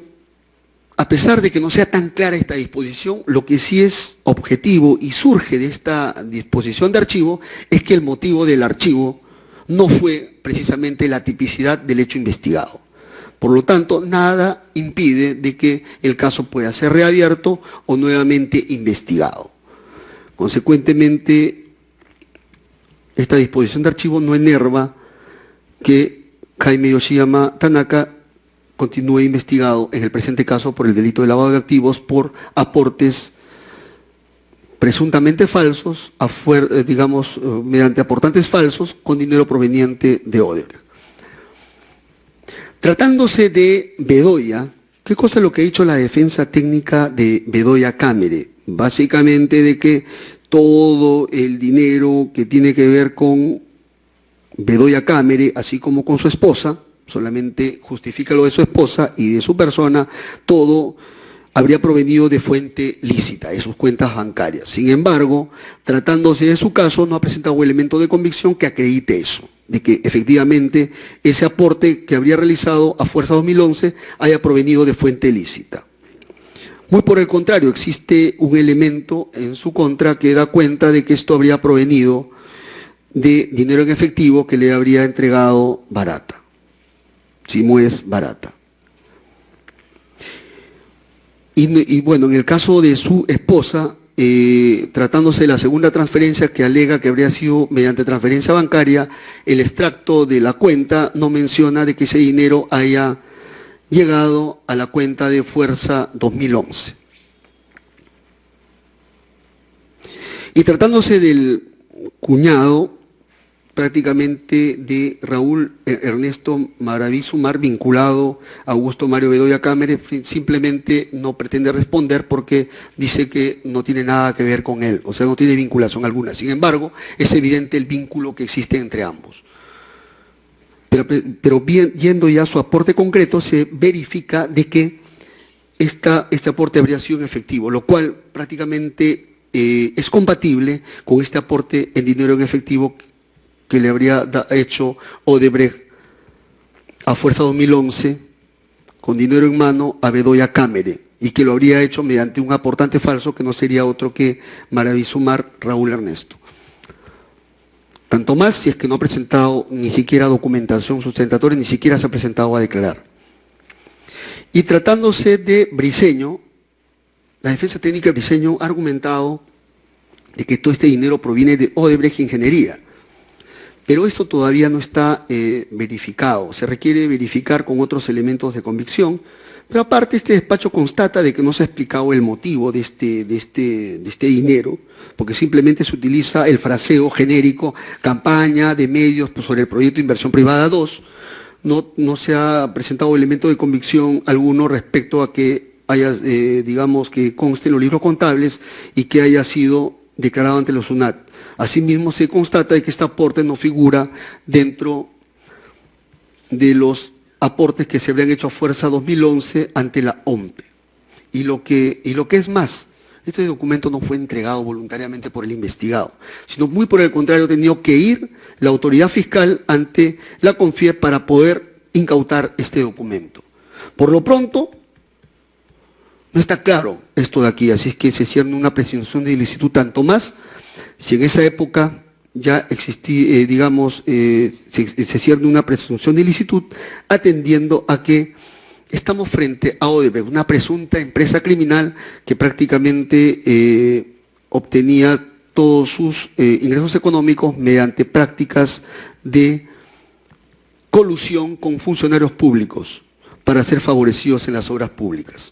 a pesar de que no sea tan clara esta disposición, lo que sí es objetivo y surge de esta disposición de archivo es que el motivo del archivo no fue precisamente la tipicidad del hecho investigado. Por lo tanto, nada impide de que el caso pueda ser reabierto o nuevamente investigado. Consecuentemente, esta disposición de archivo no enerva que Jaime Yoshiyama Tanaka continúe investigado en el presente caso por el delito de lavado de activos por aportes presuntamente falsos, mediante aportantes falsos con dinero proveniente de Odebrecht. Tratándose de Bedoya, ¿qué cosa es lo que ha dicho la defensa técnica de Bedoya Camere? Básicamente de que todo el dinero que tiene que ver con Bedoya Camere, así como con su esposa, solamente justifica lo de su esposa y de su persona, todo habría provenido de fuente lícita, de sus cuentas bancarias. Sin embargo, tratándose de su caso, no ha presentado elemento de convicción que acredite eso, de que efectivamente ese aporte que habría realizado a Fuerza 2011 haya provenido de fuente lícita. Muy por el contrario, existe un elemento en su contra que da cuenta de que esto habría provenido de dinero en efectivo que le habría entregado Barata, Simoes Barata. Y bueno, en el caso de su esposa, tratándose de la segunda transferencia que alega que habría sido mediante transferencia bancaria, el extracto de la cuenta no menciona de que ese dinero haya llegado a la cuenta de Fuerza 2011. Y tratándose del cuñado, prácticamente de Raúl Ernesto Maravizumar, vinculado a Augusto Mario Bedoya Camere, simplemente no pretende responder porque dice que no tiene nada que ver con él, o sea, no tiene vinculación alguna. Sin embargo, es evidente el vínculo que existe entre ambos. Pero bien, yendo ya a su aporte concreto, se verifica de que este aporte habría sido en efectivo, lo cual prácticamente es compatible con este aporte en dinero en efectivo que le habría hecho Odebrecht a Fuerza 2011 con dinero en mano a Bedoya Camere y que lo habría hecho mediante un aportante falso que no sería otro que Maravizumar Raúl Ernesto. Tanto más si es que no ha presentado ni siquiera documentación sustentatoria, ni siquiera se ha presentado a declarar. Y tratándose de Briceño, la defensa técnica de Briceño ha argumentado de que todo este dinero proviene de Odebrecht Ingeniería. Pero esto todavía no está verificado, se requiere verificar con otros elementos de convicción, pero aparte este despacho constata de que no se ha explicado el motivo de este dinero, porque simplemente se utiliza el fraseo genérico, campaña de medios sobre el proyecto de inversión privada 2, no se ha presentado elemento de convicción alguno respecto a que haya, digamos, que conste en los libros contables y que haya sido declarado ante los SUNAT. Asimismo, se constata de que este aporte no figura dentro de los aportes que se habrían hecho a Fuerza 2011 ante la OMPE. Y lo que es más, este documento no fue entregado voluntariamente por el investigado, sino muy por el contrario, ha tenido que ir la autoridad fiscal ante la CONFIEP para poder incautar este documento. Por lo pronto, no está claro esto de aquí, así es que se cierne una presunción de ilicitud, tanto más si en esa época ya existía, se cierne una presunción de ilicitud, atendiendo a que estamos frente a Odebrecht, una presunta empresa criminal que prácticamente obtenía todos sus ingresos económicos mediante prácticas de colusión con funcionarios públicos para ser favorecidos en las obras públicas.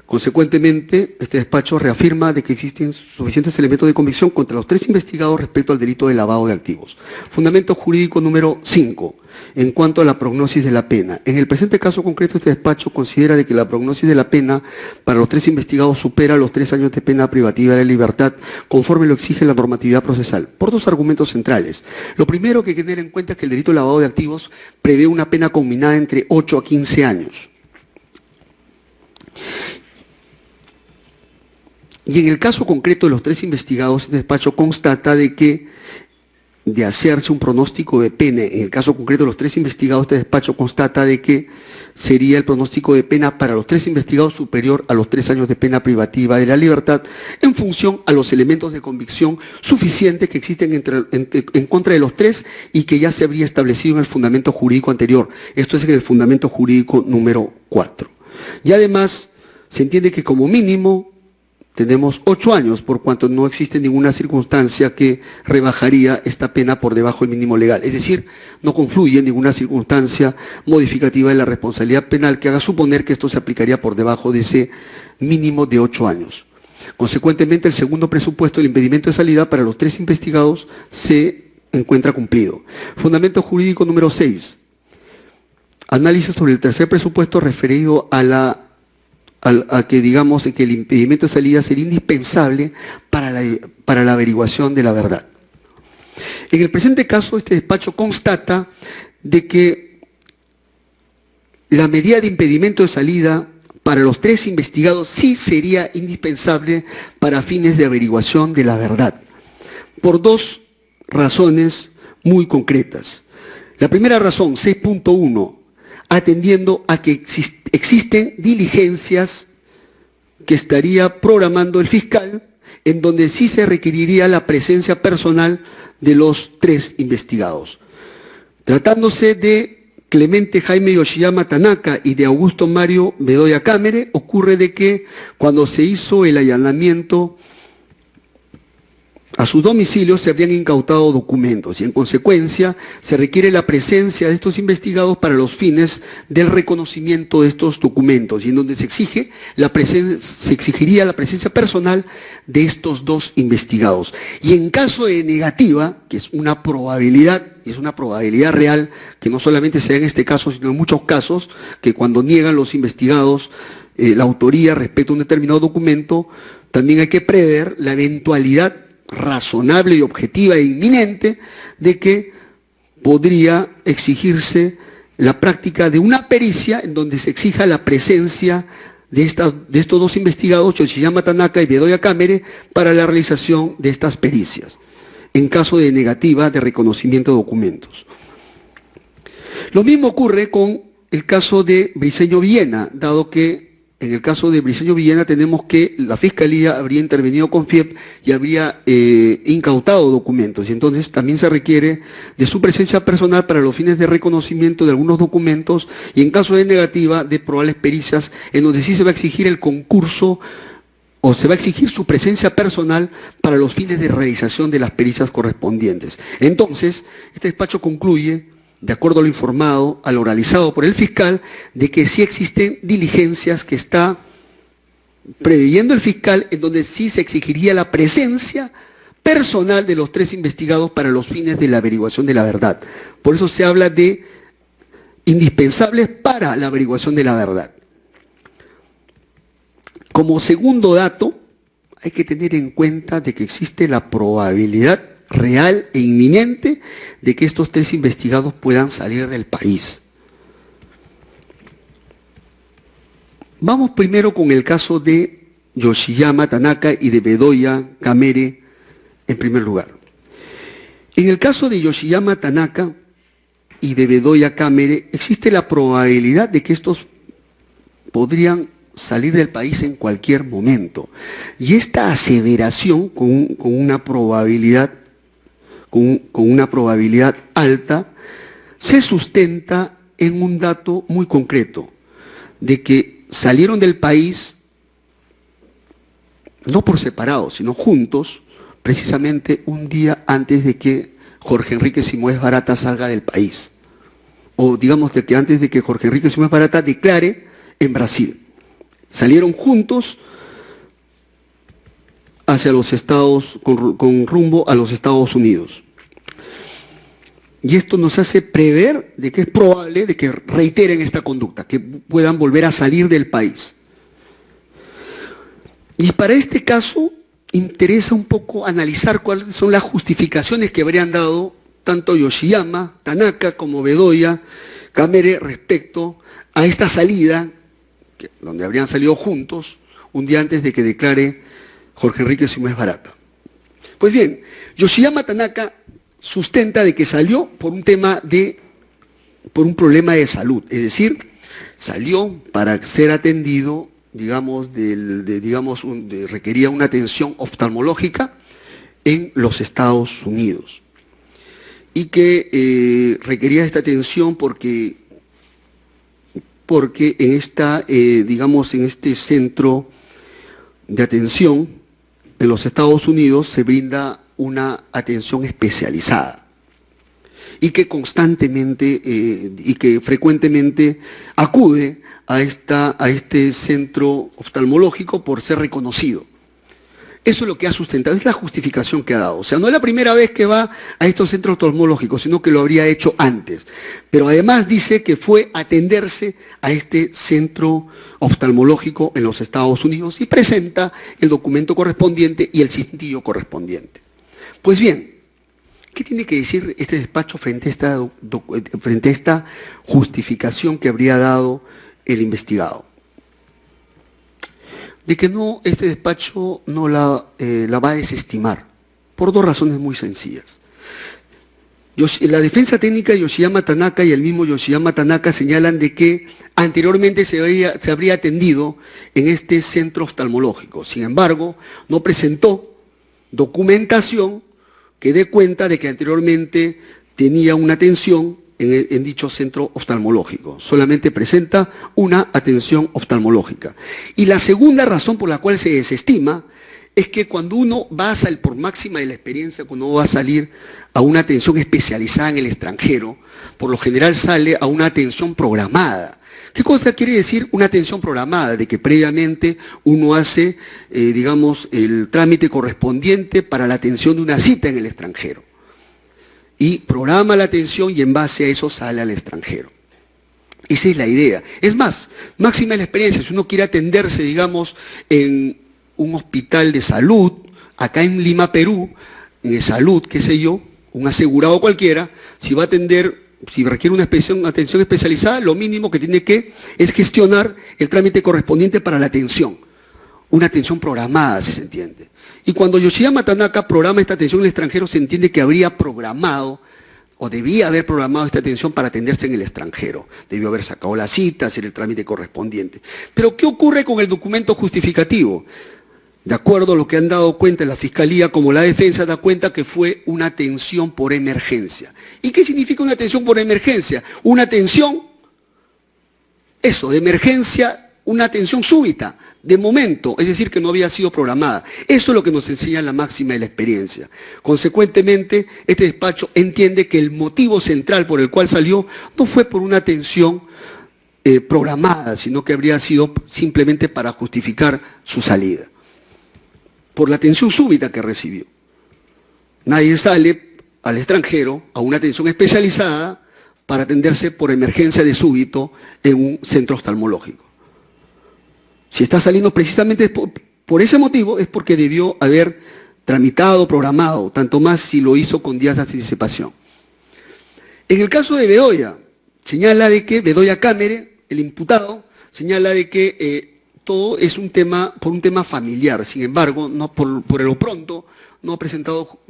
Consecuentemente, este despacho reafirma de que existen suficientes elementos de convicción contra los 3 investigados respecto al delito de lavado de activos. Fundamento jurídico número 5, en cuanto a la prognosis de la pena. En el presente caso concreto, este despacho considera de que la prognosis de la pena para los 3 investigados supera los 3 años de pena privativa de libertad, conforme lo exige la normatividad procesal, por 2 argumentos centrales. Lo primero que hay que tener en cuenta es que el delito de lavado de activos prevé una pena combinada entre 8 a 15 años. Y en el caso concreto de los 3 investigados, este despacho constata de que de hacerse un pronóstico de pena, en el caso concreto de los 3 investigados, este despacho constata de que sería el pronóstico de pena para los 3 investigados superior a los 3 años de pena privativa de la libertad, en función a los elementos de convicción suficientes que existen en contra de los 3 y que ya se habría establecido en el fundamento jurídico anterior. Esto es en el fundamento jurídico número 4. Y además, se entiende que como mínimo tenemos 8 años, por cuanto no existe ninguna circunstancia que rebajaría esta pena por debajo del mínimo legal. Es decir, no confluye ninguna circunstancia modificativa de la responsabilidad penal que haga suponer que esto se aplicaría por debajo de ese mínimo de 8 años. Consecuentemente, el segundo presupuesto del impedimento de salida para los 3 investigados se encuentra cumplido. Fundamento jurídico número 6. Análisis sobre el tercer presupuesto referido a que digamos que el impedimento de salida sería indispensable para la averiguación de la verdad. En el presente caso, este despacho constata de que la medida de impedimento de salida para los 3 investigados sí sería indispensable para fines de averiguación de la verdad, por 2 razones muy concretas. La primera razón, 6.1, atendiendo a que existen diligencias que estaría programando el fiscal, en donde sí se requeriría la presencia personal de los 3 investigados. Tratándose de Clemente Jaime Yoshiyama Tanaka y de Augusto Mario Bedoya Cámere, ocurre de que cuando se hizo el allanamiento a su domicilio se habrían incautado documentos y en consecuencia se requiere la presencia de estos investigados para los fines del reconocimiento de estos documentos y en donde se exigiría la presencia personal de estos 2 investigados. Y en caso de negativa, que es una probabilidad, y es una probabilidad real, que no solamente sea en este caso, sino en muchos casos, que cuando niegan los investigados la autoría respecto a un determinado documento, también hay que prever la eventualidad razonable y objetiva e inminente de que podría exigirse la práctica de una pericia en donde se exija la presencia de estos 2 investigados, Yoshiyama Tanaka y Bedoya Cámere, para la realización de estas pericias, en caso de negativa de reconocimiento de documentos. Lo mismo ocurre con el caso de Briceño Villena, dado que en el caso de Briceño Villena tenemos que la Fiscalía habría intervenido con FIEP y habría incautado documentos. Y entonces también se requiere de su presencia personal para los fines de reconocimiento de algunos documentos y en caso de negativa de probables pericias en donde sí se va a exigir el concurso o se va a exigir su presencia personal para los fines de realización de las pericias correspondientes. Entonces, este despacho concluye, de acuerdo a lo informado, a lo oralizado por el fiscal, de que sí existen diligencias que está preveyendo el fiscal en donde sí se exigiría la presencia personal de los 3 investigados para los fines de la averiguación de la verdad. Por eso se habla de indispensables para la averiguación de la verdad. Como segundo dato, hay que tener en cuenta de que existe la probabilidad real e inminente de que estos 3 investigados puedan salir del país. Vamos primero con el caso de Yoshiyama Tanaka y de Bedoya Cámere en primer lugar. En el caso de Yoshiyama Tanaka y de Bedoya Cámere existe la probabilidad de que estos podrían salir del país en cualquier momento. Y esta aseveración con una probabilidad alta, se sustenta en un dato muy concreto, de que salieron del país, no por separado, sino juntos, precisamente un día antes de que Jorge Enrique Simoes Barata salga del país. O digamos de que antes de que Jorge Enrique Simoes Barata declare en Brasil. Salieron juntos hacia los Estados, con rumbo a los Estados Unidos. Y esto nos hace prever de que es probable de que reiteren esta conducta, que puedan volver a salir del país. Y para este caso interesa un poco analizar cuáles son las justificaciones que habrían dado tanto Yoshiyama, Tanaka como Bedoya Cámere respecto a esta salida, donde habrían salido juntos un día antes de que declare Jorge Enrique Simoes Barata. Pues bien, Yoshiyama Tanaka sustenta de que salió por un problema de salud, es decir, salió para ser atendido, digamos, requería una atención oftalmológica en los Estados Unidos y que requería esta atención porque en en este centro de atención en los Estados Unidos se brinda una atención especializada y que constantemente y que frecuentemente acude a este centro oftalmológico por ser reconocido. Eso es lo que ha sustentado, es la justificación que ha dado. O sea, no es la primera vez que va a estos centros oftalmológicos, sino que lo habría hecho antes. Pero además dice que fue a atenderse a este centro oftalmológico en los Estados Unidos y presenta el documento correspondiente y el cintillo correspondiente. Pues bien, ¿qué tiene que decir este despacho frente a esta justificación que habría dado el investigado? De que este despacho no la va a desestimar, por dos razones muy sencillas. La defensa técnica de Yoshiyama Tanaka y el mismo Yoshiyama Tanaka señalan de que anteriormente se habría atendido en este centro oftalmológico. Sin embargo, no presentó documentación que dé cuenta de que anteriormente tenía una atención en dicho centro oftalmológico. Solamente presenta una atención oftalmológica. Y la segunda razón por la cual se desestima es que cuando uno va por máxima de la experiencia, cuando uno va a salir a una atención especializada en el extranjero, por lo general sale a una atención programada. ¿Qué cosa quiere decir una atención programada? De que previamente uno hace, el trámite correspondiente para la atención de una cita en el extranjero. Y programa la atención y en base a eso sale al extranjero. Esa es la idea. Es más, máxima la experiencia, si uno quiere atenderse, en un hospital de salud, acá en Lima, Perú, en salud, qué sé yo, un asegurado cualquiera, si va a atender, si requiere una atención especializada, lo mínimo que tiene que es gestionar el trámite correspondiente para la atención. Una atención programada, si se entiende. Y cuando Yoshiyama Tanaka programa esta atención en el extranjero, se entiende que habría programado, o debía haber programado esta atención para atenderse en el extranjero. Debió haber sacado la cita, hacer el trámite correspondiente. Pero, ¿qué ocurre con el documento justificativo? De acuerdo a lo que han dado cuenta la Fiscalía, como la defensa da cuenta que fue una atención por emergencia. ¿Y qué significa una atención por emergencia? Una atención, de emergencia, una atención súbita, de momento, es decir, que no había sido programada. Eso es lo que nos enseña la máxima de la experiencia. Consecuentemente, este despacho entiende que el motivo central por el cual salió no fue por una atención programada, sino que habría sido simplemente para justificar su salida. Por la atención súbita que recibió. Nadie sale al extranjero a una atención especializada para atenderse por emergencia de súbito en un centro oftalmológico. Si está saliendo precisamente por ese motivo, es porque debió haber tramitado, programado, tanto más si lo hizo con días de anticipación. En el caso de Bedoya, señala de que Bedoya Cámere, el imputado, señala de que todo es por un tema familiar. Sin embargo, no por lo pronto, no ha presentado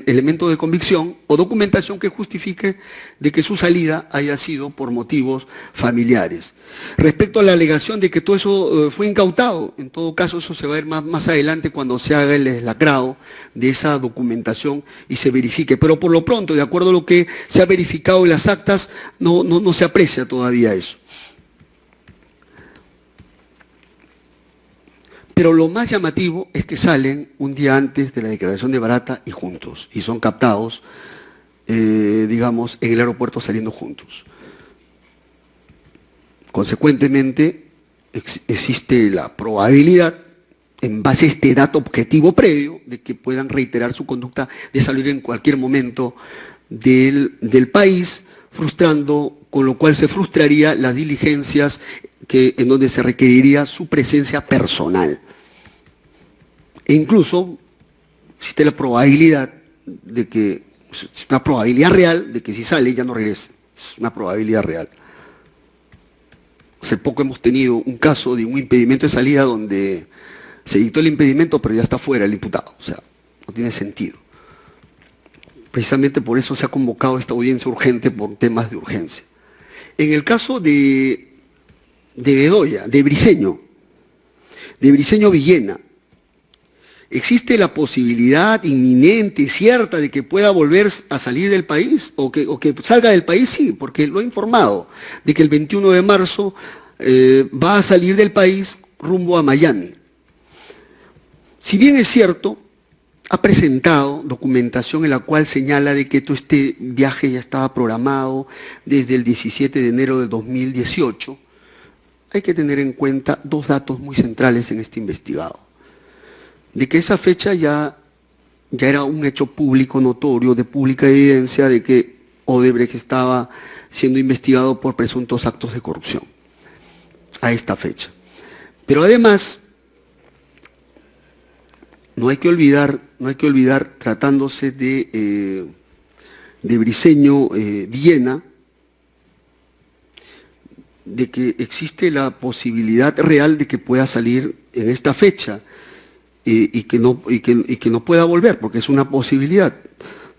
elementos de convicción o documentación que justifique de que su salida haya sido por motivos familiares. Respecto a la alegación de que todo eso fue incautado, en todo caso eso se va a ver más adelante cuando se haga el deslacrado de esa documentación y se verifique. Pero por lo pronto, de acuerdo a lo que se ha verificado en las actas, no se aprecia todavía eso. Pero lo más llamativo es que salen un día antes de la declaración de Barata y juntos, y son captados, en el aeropuerto saliendo juntos. Consecuentemente, existe la probabilidad, en base a este dato objetivo previo, de que puedan reiterar su conducta de salir en cualquier momento del país, frustrando, con lo cual se frustraría las diligencias en donde se requeriría su presencia personal. E incluso existe la probabilidad de que, es una probabilidad real de que si sale ya no regrese. Es una probabilidad real. Hace poco hemos tenido un caso de un impedimento de salida donde se dictó el impedimento pero ya está fuera el imputado. O sea, no tiene sentido. Precisamente por eso se ha convocado esta audiencia urgente por temas de urgencia. En el caso de Bedoya, de Briceño Villena, ¿existe la posibilidad inminente, cierta, de que pueda volver a salir del país? ¿O que salga del país? Sí, porque lo he informado, de que el 21 de marzo va a salir del país rumbo a Miami. Si bien es cierto, ha presentado documentación en la cual señala de que todo este viaje ya estaba programado desde el 17 de enero de 2018, hay que tener en cuenta dos datos muy centrales en este investigado. De que esa fecha ya era un hecho público notorio, de pública evidencia, de que Odebrecht estaba siendo investigado por presuntos actos de corrupción a esta fecha. Pero además, no hay que olvidar, tratándose de Briceño Villena, de que existe la posibilidad real de que pueda salir en esta fecha y que no pueda volver, porque es una posibilidad.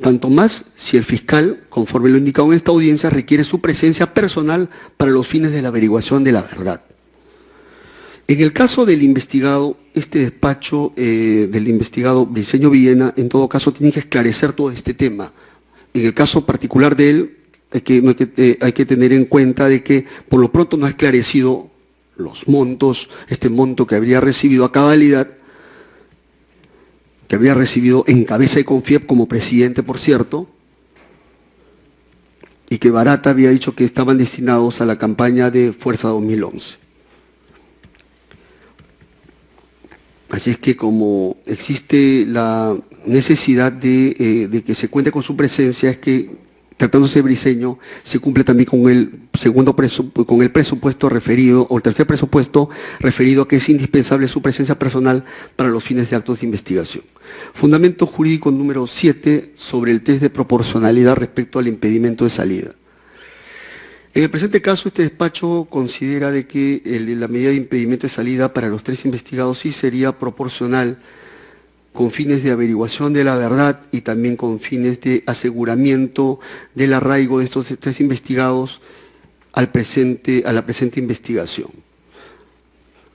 Tanto más si el fiscal, conforme lo indicado en esta audiencia, requiere su presencia personal para los fines de la averiguación de la verdad. En el caso del investigado, este despacho del investigado Briceño Villena, en todo caso tiene que esclarecer todo este tema. En el caso particular de él, hay que tener en cuenta de que por lo pronto no ha esclarecido los montos, este monto que habría recibido a cabalidad, que habría recibido en cabeza de Confiep como presidente, por cierto, y que Barata había dicho que estaban destinados a la campaña de Fuerza 2011. Así es que como existe la necesidad de que se cuente con su presencia, es que tratándose de Briceño, se cumple también con el presupuesto referido, o el tercer presupuesto referido a que es indispensable su presencia personal para los fines de actos de investigación. Fundamento jurídico número 7 sobre el test de proporcionalidad respecto al impedimento de salida. En el presente caso, este despacho considera de que la medida de impedimento de salida para los tres investigados sí sería proporcional con fines de averiguación de la verdad y también con fines de aseguramiento del arraigo de estos tres investigados a la presente investigación,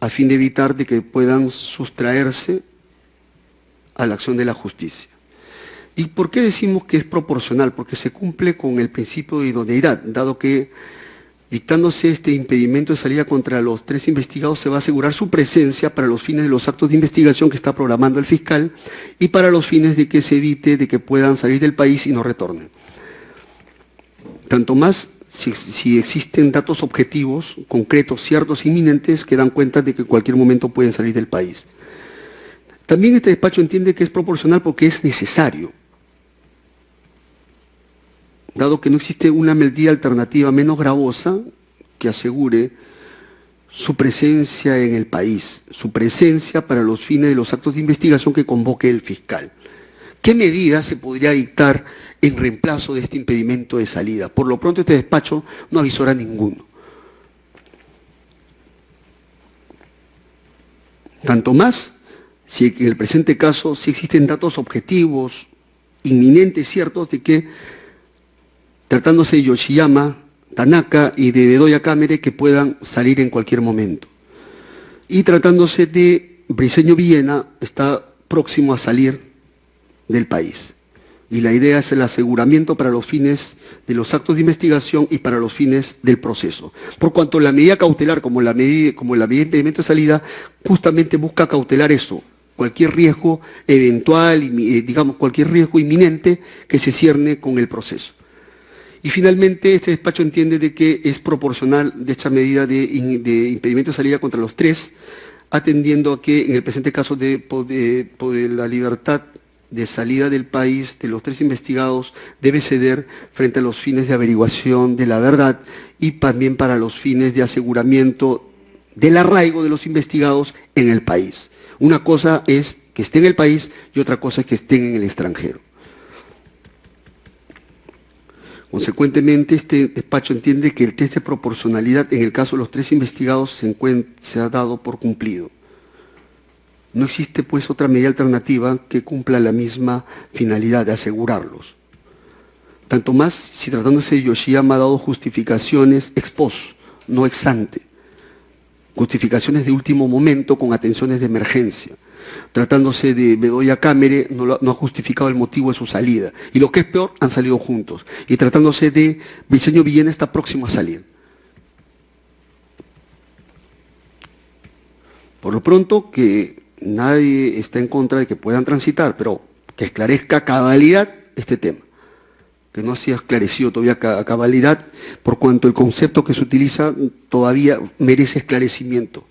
a fin de evitar de que puedan sustraerse a la acción de la justicia. ¿Y por qué decimos que es proporcional? Porque se cumple con el principio de idoneidad, dado que dictándose este impedimento de salida contra los tres investigados se va a asegurar su presencia para los fines de los actos de investigación que está programando el fiscal y para los fines de que se evite de que puedan salir del país y no retornen. Tanto más si existen datos objetivos, concretos, ciertos, inminentes, que dan cuenta de que en cualquier momento pueden salir del país. También este despacho entiende que es proporcional porque es necesario, dado que no existe una medida alternativa menos gravosa que asegure su presencia en el país, su presencia para los fines de los actos de investigación que convoque el fiscal. ¿Qué medida se podría dictar en reemplazo de este impedimento de salida? Por lo pronto este despacho no avisora ninguno. Tanto más si en el presente caso sí existen datos objetivos, inminentes, ciertos, de que tratándose de Yoshiyama, Tanaka y de Bedoya Cámara, que puedan salir en cualquier momento. Y tratándose de Briceño Villena, está próximo a salir del país. Y la idea es el aseguramiento para los fines de los actos de investigación y para los fines del proceso. Por cuanto la medida cautelar, como la medida de impedimento de salida, justamente busca cautelar eso, cualquier riesgo eventual, digamos cualquier riesgo inminente que se cierne con el proceso. Y finalmente, este despacho entiende de que es proporcional de esta medida de impedimento de salida contra los tres, atendiendo a que en el presente caso de la libertad de salida del país de los tres investigados debe ceder frente a los fines de averiguación de la verdad y también para los fines de aseguramiento del arraigo de los investigados en el país. Una cosa es que estén en el país y otra cosa es que estén en el extranjero. Consecuentemente, este despacho entiende que el test de proporcionalidad en el caso de los tres investigados se ha dado por cumplido. No existe pues otra medida alternativa que cumpla la misma finalidad de asegurarlos. Tanto más si tratándose de Yoshiyama ha dado justificaciones ex post, no ex ante. Justificaciones de último momento con atenciones de emergencia. Tratándose de Bedoya Cámara, no ha justificado el motivo de su salida. Y lo que es peor, han salido juntos. Y tratándose de Briceño Villena, está próximo a salir. Por lo pronto, que nadie está en contra de que puedan transitar, pero que esclarezca a cabalidad este tema. Que no se ha esclarecido todavía a cabalidad, por cuanto el concepto que se utiliza todavía merece esclarecimiento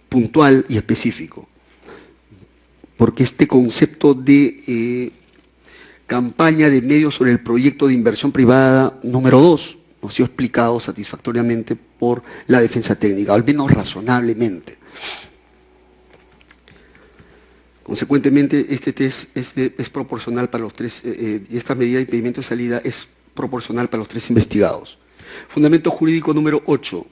puntual y específico. Porque este concepto de campaña de medios sobre el proyecto de inversión privada número 2 no ha sido explicado satisfactoriamente por la defensa técnica, al menos razonablemente. Consecuentemente, este test es proporcional para los tres, y esta medida de impedimento de salida es proporcional para los tres investigados. Fundamento jurídico número 8.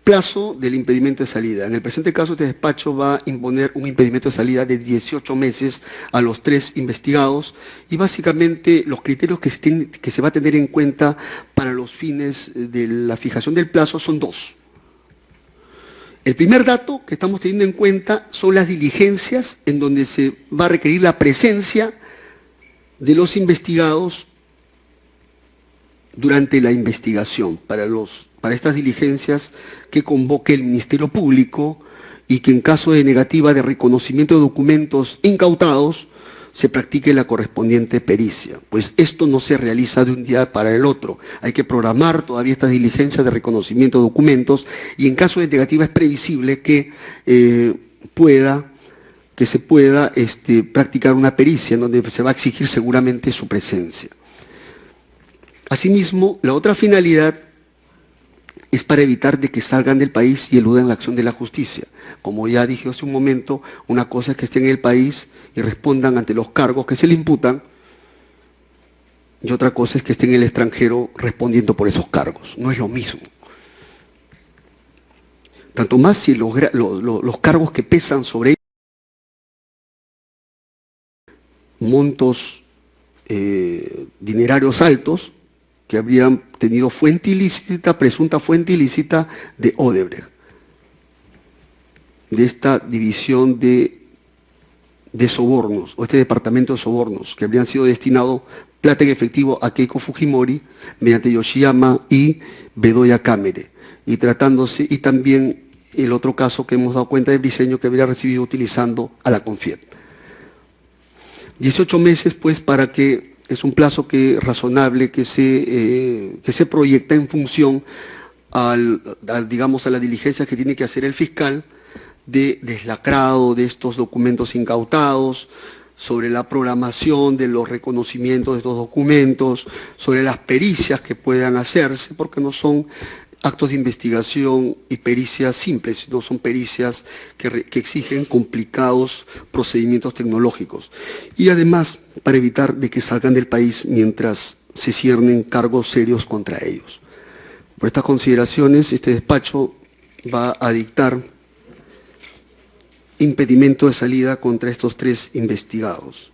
Plazo del impedimento de salida. En el presente caso, este despacho va a imponer un impedimento de salida de 18 meses a los tres investigados y básicamente los criterios que se va a tener en cuenta para los fines de la fijación del plazo son dos. El primer dato que estamos teniendo en cuenta son las diligencias en donde se va a requerir la presencia de los investigados durante la investigación para estas diligencias que convoque el Ministerio Público y que en caso de negativa de reconocimiento de documentos incautados se practique la correspondiente pericia. Pues esto no se realiza de un día para el otro. Hay que programar todavía estas diligencias de reconocimiento de documentos y en caso de negativa es previsible que se pueda practicar una pericia en donde se va a exigir seguramente su presencia. Asimismo, la otra finalidad es para evitar de que salgan del país y eludan la acción de la justicia. Como ya dije hace un momento, una cosa es que estén en el país y respondan ante los cargos que se le imputan, y otra cosa es que estén en el extranjero respondiendo por esos cargos. No es lo mismo. Tanto más si los cargos que pesan sobre ellos, montos dinerarios altos, que habrían tenido fuente ilícita, presunta fuente ilícita de Odebrecht, de esta división de sobornos, o este departamento de sobornos, que habrían sido destinados plata en efectivo a Keiko Fujimori, mediante Yoshiyama y Bedoya Cámara, y también el otro caso que hemos dado cuenta de Briceño, que habría recibido utilizando a la CONFIEP. 18 meses, pues, para que es un plazo razonable que se proyecta en función digamos, a la diligencia que tiene que hacer el fiscal de deslacrado de estos documentos incautados, sobre la programación de los reconocimientos de estos documentos, sobre las pericias que puedan hacerse, porque no son actos de investigación y pericias simples, sino son pericias que exigen complicados procedimientos tecnológicos. Y además, para evitar de que salgan del país mientras se ciernen cargos serios contra ellos. Por estas consideraciones, este despacho va a dictar impedimento de salida contra estos tres investigados.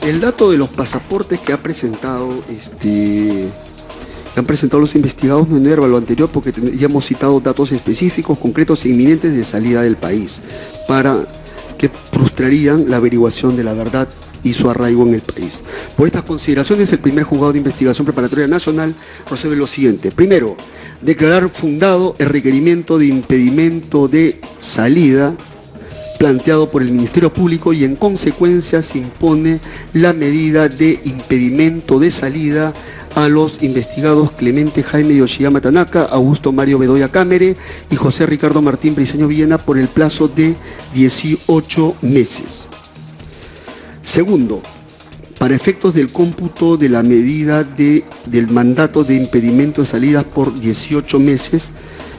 El dato de los pasaportes que han presentado los investigados no enerva lo anterior, porque ya hemos citado datos específicos, concretos e inminentes de salida del país, para que frustrarían la averiguación de la verdad y su arraigo en el país. Por estas consideraciones, el primer juzgado de investigación preparatoria nacional procede lo siguiente. Primero, declarar fundado el requerimiento de impedimento de salida planteado por el Ministerio Público y en consecuencia se impone la medida de impedimento de salida a los investigados Clemente Jaime Yoshiyama Tanaka, Augusto Mario Bedoya Cámara y José Ricardo Martín Briceño Villena por el plazo de 18 meses. Segundo, para efectos del cómputo de la medida del mandato de impedimento de salida por 18 meses,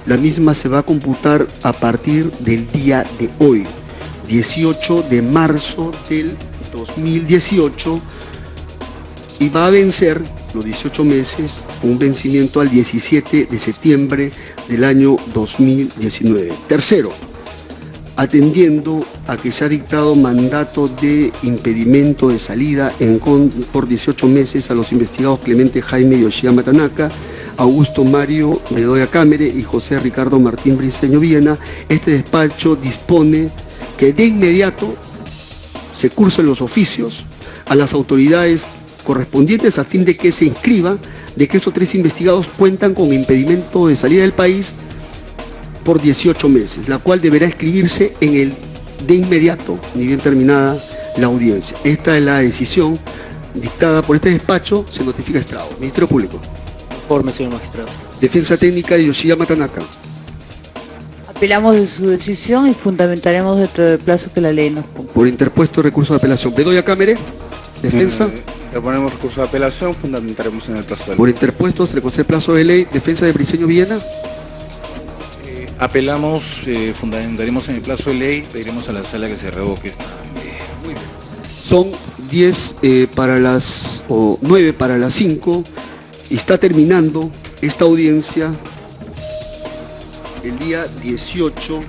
la misma se va a computar a partir del día de hoy, 18 de marzo del 2018, y va a vencer los 18 meses con un vencimiento al 17 de septiembre del año 2019. Tercero, atendiendo a que se ha dictado mandato de impedimento de salida por 18 meses a los investigados Clemente Jaime Yoshiyama Tanaka, Augusto Mario Bedoya Cámara y José Ricardo Martín Briceño Villena, este despacho dispone que de inmediato se cursen los oficios a las autoridades correspondientes a fin de que se inscriba de que estos 3 investigados cuentan con impedimento de salida del país por 18 meses, la cual deberá escribirse de inmediato, ni bien terminada la audiencia. Esta es la decisión dictada por este despacho, se notifica a estrado. Ministerio Público. Informe, señor magistrado. Defensa técnica de Yoshiyama Tanaka. Apelamos de su decisión y fundamentaremos dentro del plazo que la ley nos ponga. Por interpuesto recurso de apelación. Bedoya Cámara. Defensa. Proponemos recurso de apelación, fundamentaremos en el plazo de ley. Por interpuestos reconocer plazo de ley. Defensa de Briceño Villena. Apelamos, fundamentaremos en el plazo de ley, pediremos a la sala que se revoque esta medida. Muy bien. Son 9 para las 5 y está terminando esta audiencia el día 18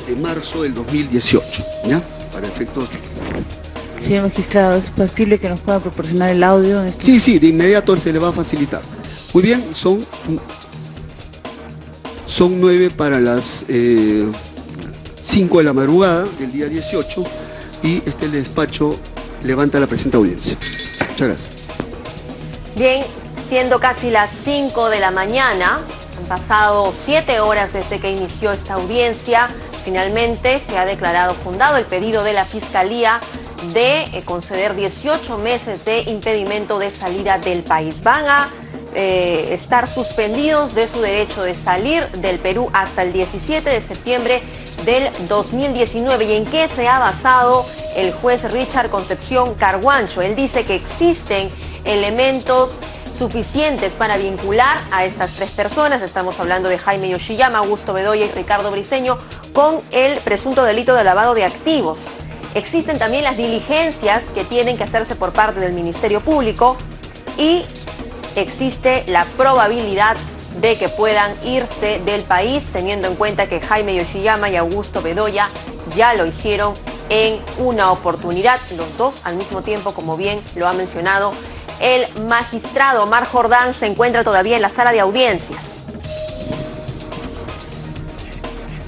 de marzo del 2018, ¿ya? Para efectos... Señor magistrado, ¿es factible que nos pueda proporcionar el audio en este Sí, sí, de inmediato se le va a facilitar. Muy bien, son 9 para las 5 de la madrugada del día 18 y el despacho levanta la presente audiencia. Muchas gracias. Bien, siendo casi las 5 de la mañana, han pasado 7 horas desde que inició esta audiencia. Finalmente se ha declarado fundado el pedido de la Fiscalía de conceder 18 meses de impedimento de salida del país. Van a estar suspendidos de su derecho de salir del Perú hasta el 17 de septiembre del 2019. ¿Y en qué se ha basado el juez Richard Concepción Carguancho? Él dice que existen elementos suficientes para vincular a estas 3 personas, estamos hablando de Jaime Yoshiyama, Augusto Bedoya y Ricardo Briceño, con el presunto delito de lavado de activos. Existen también las diligencias que tienen que hacerse por parte del Ministerio Público y existe la probabilidad de que puedan irse del país, teniendo en cuenta que Jaime Yoshiyama y Augusto Bedoya ya lo hicieron en una oportunidad, los dos al mismo tiempo, como bien lo ha mencionado el magistrado. Omar Jordán se encuentra todavía en la sala de audiencias.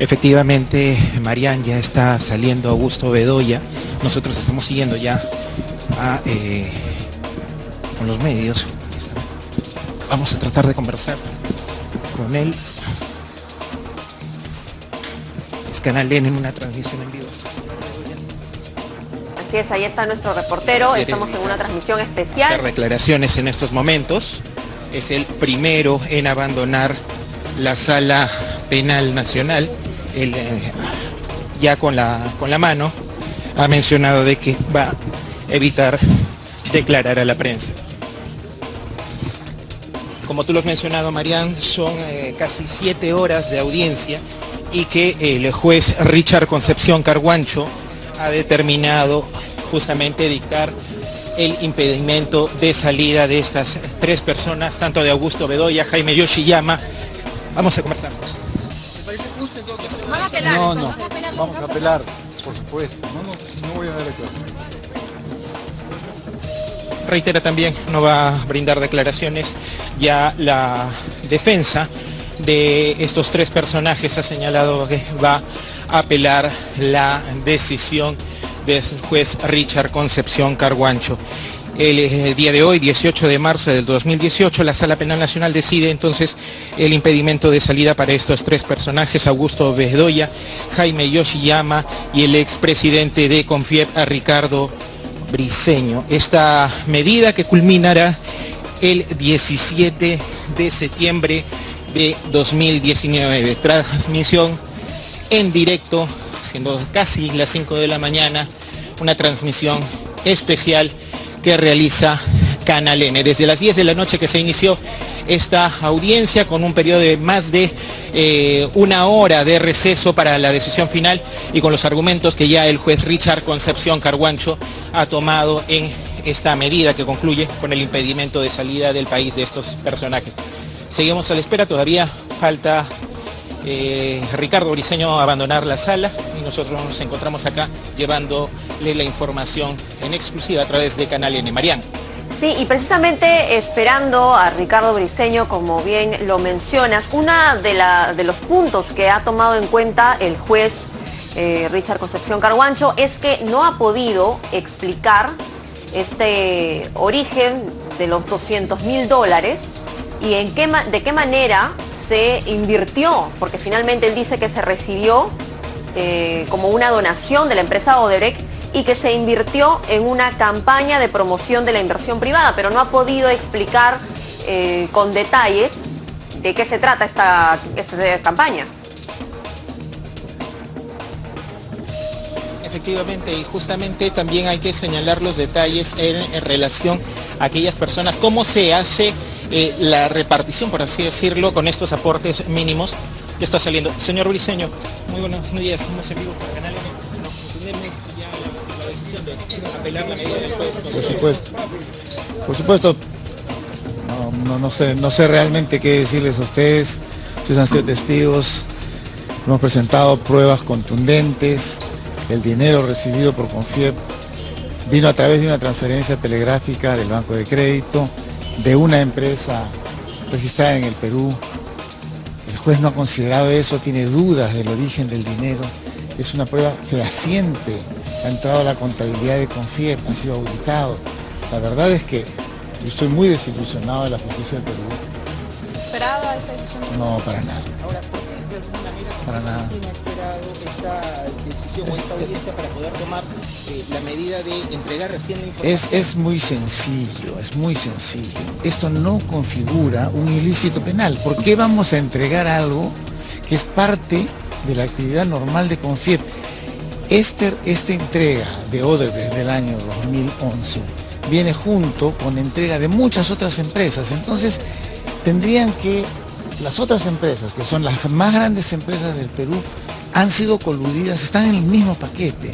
Efectivamente, Marian, ya está saliendo Augusto Bedoya. Nosotros estamos siguiendo ya con los medios. Vamos a tratar de conversar con él. Es Canal N en una transmisión en vivo. Así es, ahí está nuestro reportero. Estamos en una transmisión especial. Hacer declaraciones en estos momentos. Es el primero en abandonar la Sala Penal Nacional. Él, ya con la mano, ha mencionado de que va a evitar declarar a la prensa. Como tú lo has mencionado, Marian, son casi 7 horas de audiencia y que el juez Richard Concepción Carguancho ha determinado justamente dictar el impedimento de salida de estas 3 personas, tanto de Augusto Bedoya, Jaime Yoshiyama. Vamos a conversar. ¿Te parece justo en todo caso? ¿Van a apelar? No, vamos a apelar, por supuesto. No voy a dar declaración. Reitera también, no va a brindar declaraciones. Ya la defensa de estos 3 personajes ha señalado que va a apelar la decisión del juez Richard Concepción Carguancho. El día de hoy, 18 de marzo del 2018, la Sala Penal Nacional decide entonces el impedimento de salida para estos 3 personajes, Augusto Bedoya, Jaime Yoshiyama y el expresidente de Confiep, a Ricardo Briceño. Esta medida que culminará el 17 de septiembre de 2019. Transmisión en directo, siendo casi las 5 de la mañana, una transmisión especial que realiza Canal N. Desde las 10 de la noche que se inició esta audiencia con un periodo de más de 1 hora de receso para la decisión final y con los argumentos que ya el juez Richard Concepción Carguancho ha tomado en esta medida que concluye con el impedimento de salida del país de estos personajes. Seguimos a la espera, todavía falta Ricardo Briceño abandonar la sala y nosotros nos encontramos acá llevándole la información en exclusiva a través de Canal N. Marián. Sí, y precisamente esperando a Ricardo Briceño, como bien lo mencionas, una de los puntos que ha tomado en cuenta el juez Richard Concepción Carguancho es que no ha podido explicar este origen de los $200.000 y de qué manera se invirtió, porque finalmente él dice que se recibió como una donación de la empresa Odebrecht y que se invirtió en una campaña de promoción de la inversión privada, pero no ha podido explicar con detalles de qué se trata esta campaña. Efectivamente, y justamente también hay que señalar los detalles en relación a aquellas personas, cómo se hace la repartición, por así decirlo, con estos aportes mínimos que está saliendo. Señor Briceño, muy buenos días, estamos en vivo para Canal N. ¿Tenemos ya la decisión de apelar la medida del juez? Por supuesto. No sé realmente qué decirles a ustedes. Ustedes han sido testigos, hemos presentado pruebas contundentes. El dinero recibido por Confiep vino a través de una transferencia telegráfica del Banco de Crédito de una empresa registrada en el Perú. El juez no ha considerado eso, tiene dudas del origen del dinero. Es una prueba fehaciente. Ha entrado a la contabilidad de Confiep, ha sido auditado. La verdad es que yo estoy muy desilusionado de la justicia del Perú. ¿Se esperaba esa decisión? No, para nada. Ahora, ¿por qué de alguna manera para nada se ha esperado esta decisión o esta audiencia para poder tomar la medida de entregar recién la información? Es muy sencillo, es muy sencillo. Esto no configura un ilícito penal. ¿Por qué vamos a entregar algo que es parte de la actividad normal de Confiep? Esta entrega de Odebrecht del año 2011 viene junto con entrega de muchas otras empresas. Entonces, tendrían que las otras empresas, que son las más grandes empresas del Perú, han sido coludidas, están en el mismo paquete.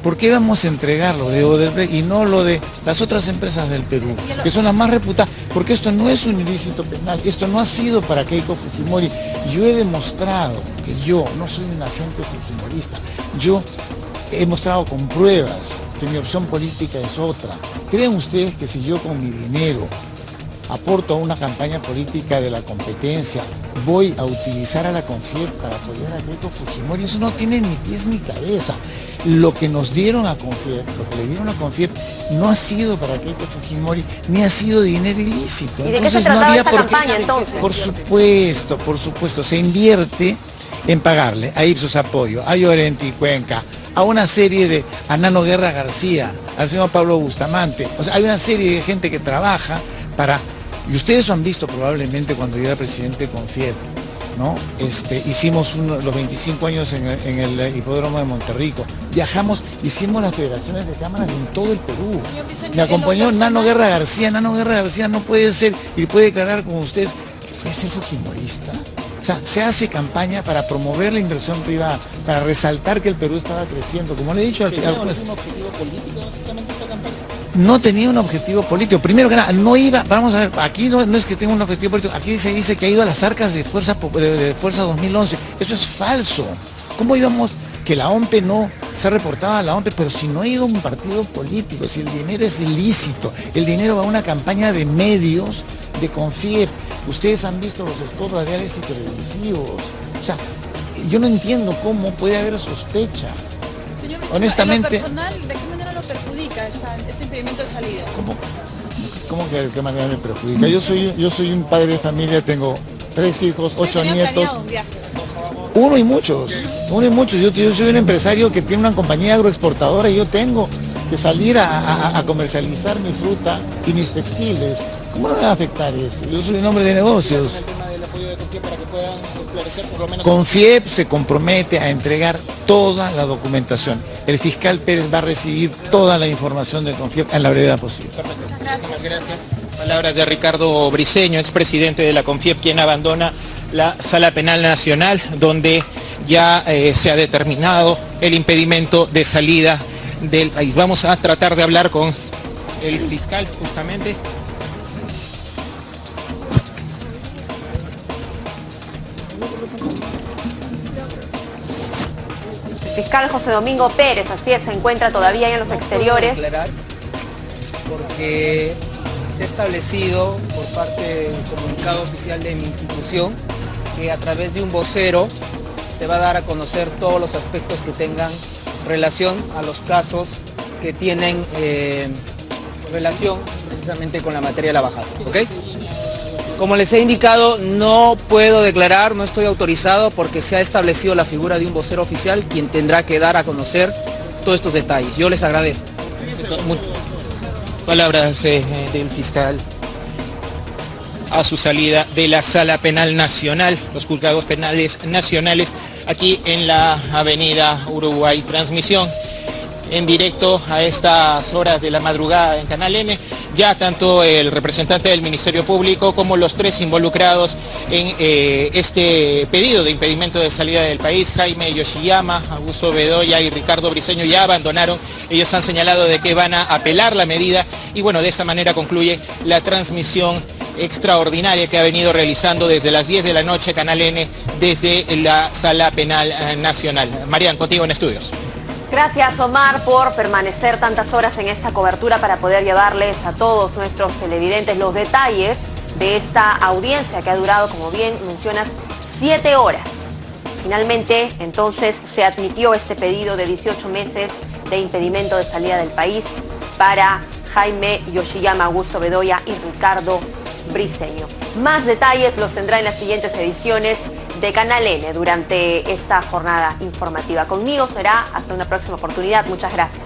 ¿Por qué vamos a entregar lo de Odebrecht y no lo de las otras empresas del Perú, que son las más reputadas? Porque esto no es un ilícito penal, esto no ha sido para Keiko Fujimori. Yo he demostrado que yo no soy un agente fujimorista. Yo he mostrado con pruebas que mi opción política es otra. ¿Creen ustedes que si yo con mi dinero aporto a una campaña política de la competencia, voy a utilizar a la Confiep para apoyar a Keiko Fujimori? Eso no tiene ni pies ni cabeza. Lo que nos dieron a Confiep, lo que le dieron a Confiep, no ha sido para Keiko Fujimori, ni ha sido dinero ilícito. ¿Y de qué se trataba esta campaña entonces? Por supuesto, se invierte en pagarle a Ipsos Apoyo, a Llorente y Cuenca, a una serie de, a Nano Guerra García, al señor Pablo Bustamante. O sea, hay una serie de gente que trabaja para, y ustedes lo han visto probablemente cuando yo era presidente de Confiep, ¿no? Hicimos los 25 años en el hipódromo de Monterrico, viajamos, hicimos las federaciones de cámaras en todo el Perú. Me acompañó Nano Guerra García. Nano Guerra García no puede ser, y puede declarar con ustedes, que puede ser fujimorista. O sea, se hace campaña para promover la inversión privada, para resaltar que el Perú estaba creciendo. Como le he dicho al final, ¿Tenía un objetivo político básicamente esta campaña? no tenía un objetivo político. Primero que nada, no iba, vamos a ver, aquí no es que tenga un objetivo político, aquí se dice que ha ido a las arcas de Fuerza 2011. Eso es falso. ¿Cómo íbamos? Que la OMPE no se reportaba a la OMPE, pero si no ha ido a un partido político, si el dinero es ilícito, el dinero va a una campaña de medios, de Confiep. Ustedes han visto los spots radiales y televisivos. O sea, yo no entiendo cómo puede haber sospecha. Señor Briceño, honestamente, ¿en lo personal de qué manera lo perjudica este impedimento de salida? ¿Cómo que de qué manera me perjudica? Yo soy un padre de familia, tengo 3 hijos, 8 nietos. Uno y muchos. Yo soy un empresario que tiene una compañía agroexportadora y yo tengo que salir a comercializar mi fruta y mis textiles. ¿Cómo no me va a afectar esto? Yo soy un hombre de negocios. Confiep se compromete a entregar toda la documentación. El fiscal Pérez va a recibir toda la información de Confiep en la brevedad posible. Perfecto. Gracias. Gracias. Palabras de Ricardo Briceño, expresidente de la CONFIEP, quien abandona la Sala Penal Nacional, donde ya se ha determinado el impedimento de salida del país. Vamos a tratar de hablar con el fiscal, justamente. El fiscal José Domingo Pérez, así es, se encuentra todavía en los exteriores. Porque se ha establecido por parte del comunicado oficial de mi institución que a través de un vocero se va a dar a conocer todos los aspectos que tengan relación a los casos que tienen relación precisamente con la materia de la bajada, ¿ok? Como les he indicado, no puedo declarar, no estoy autorizado porque se ha establecido la figura de un vocero oficial quien tendrá que dar a conocer todos estos detalles. Yo les agradezco. Palabras del fiscal a su salida de la Sala Penal Nacional, los juzgados penales nacionales, aquí en la Avenida Uruguay. Transmisión en directo a estas horas de la madrugada en Canal N. Ya tanto el representante del Ministerio Público como los tres involucrados en este pedido de impedimento de salida del país, Jaime Yoshiyama, Augusto Bedoya y Ricardo Briceño, ya abandonaron. Ellos han señalado de que van a apelar la medida y bueno, de esa manera concluye la transmisión extraordinaria que ha venido realizando desde las 10 de la noche Canal N desde la Sala Penal Nacional. Marian, contigo en estudios. Gracias, Omar, por permanecer tantas horas en esta cobertura para poder llevarles a todos nuestros televidentes los detalles de esta audiencia que ha durado, como bien mencionas, 7 horas. Finalmente, entonces, se admitió este pedido de 18 meses de impedimento de salida del país para Jaime Yoshiyama, Augusto Bedoya y Ricardo Briceño. Más detalles los tendrá en las siguientes ediciones de Canal N durante esta jornada informativa. Conmigo será hasta una próxima oportunidad. Muchas gracias.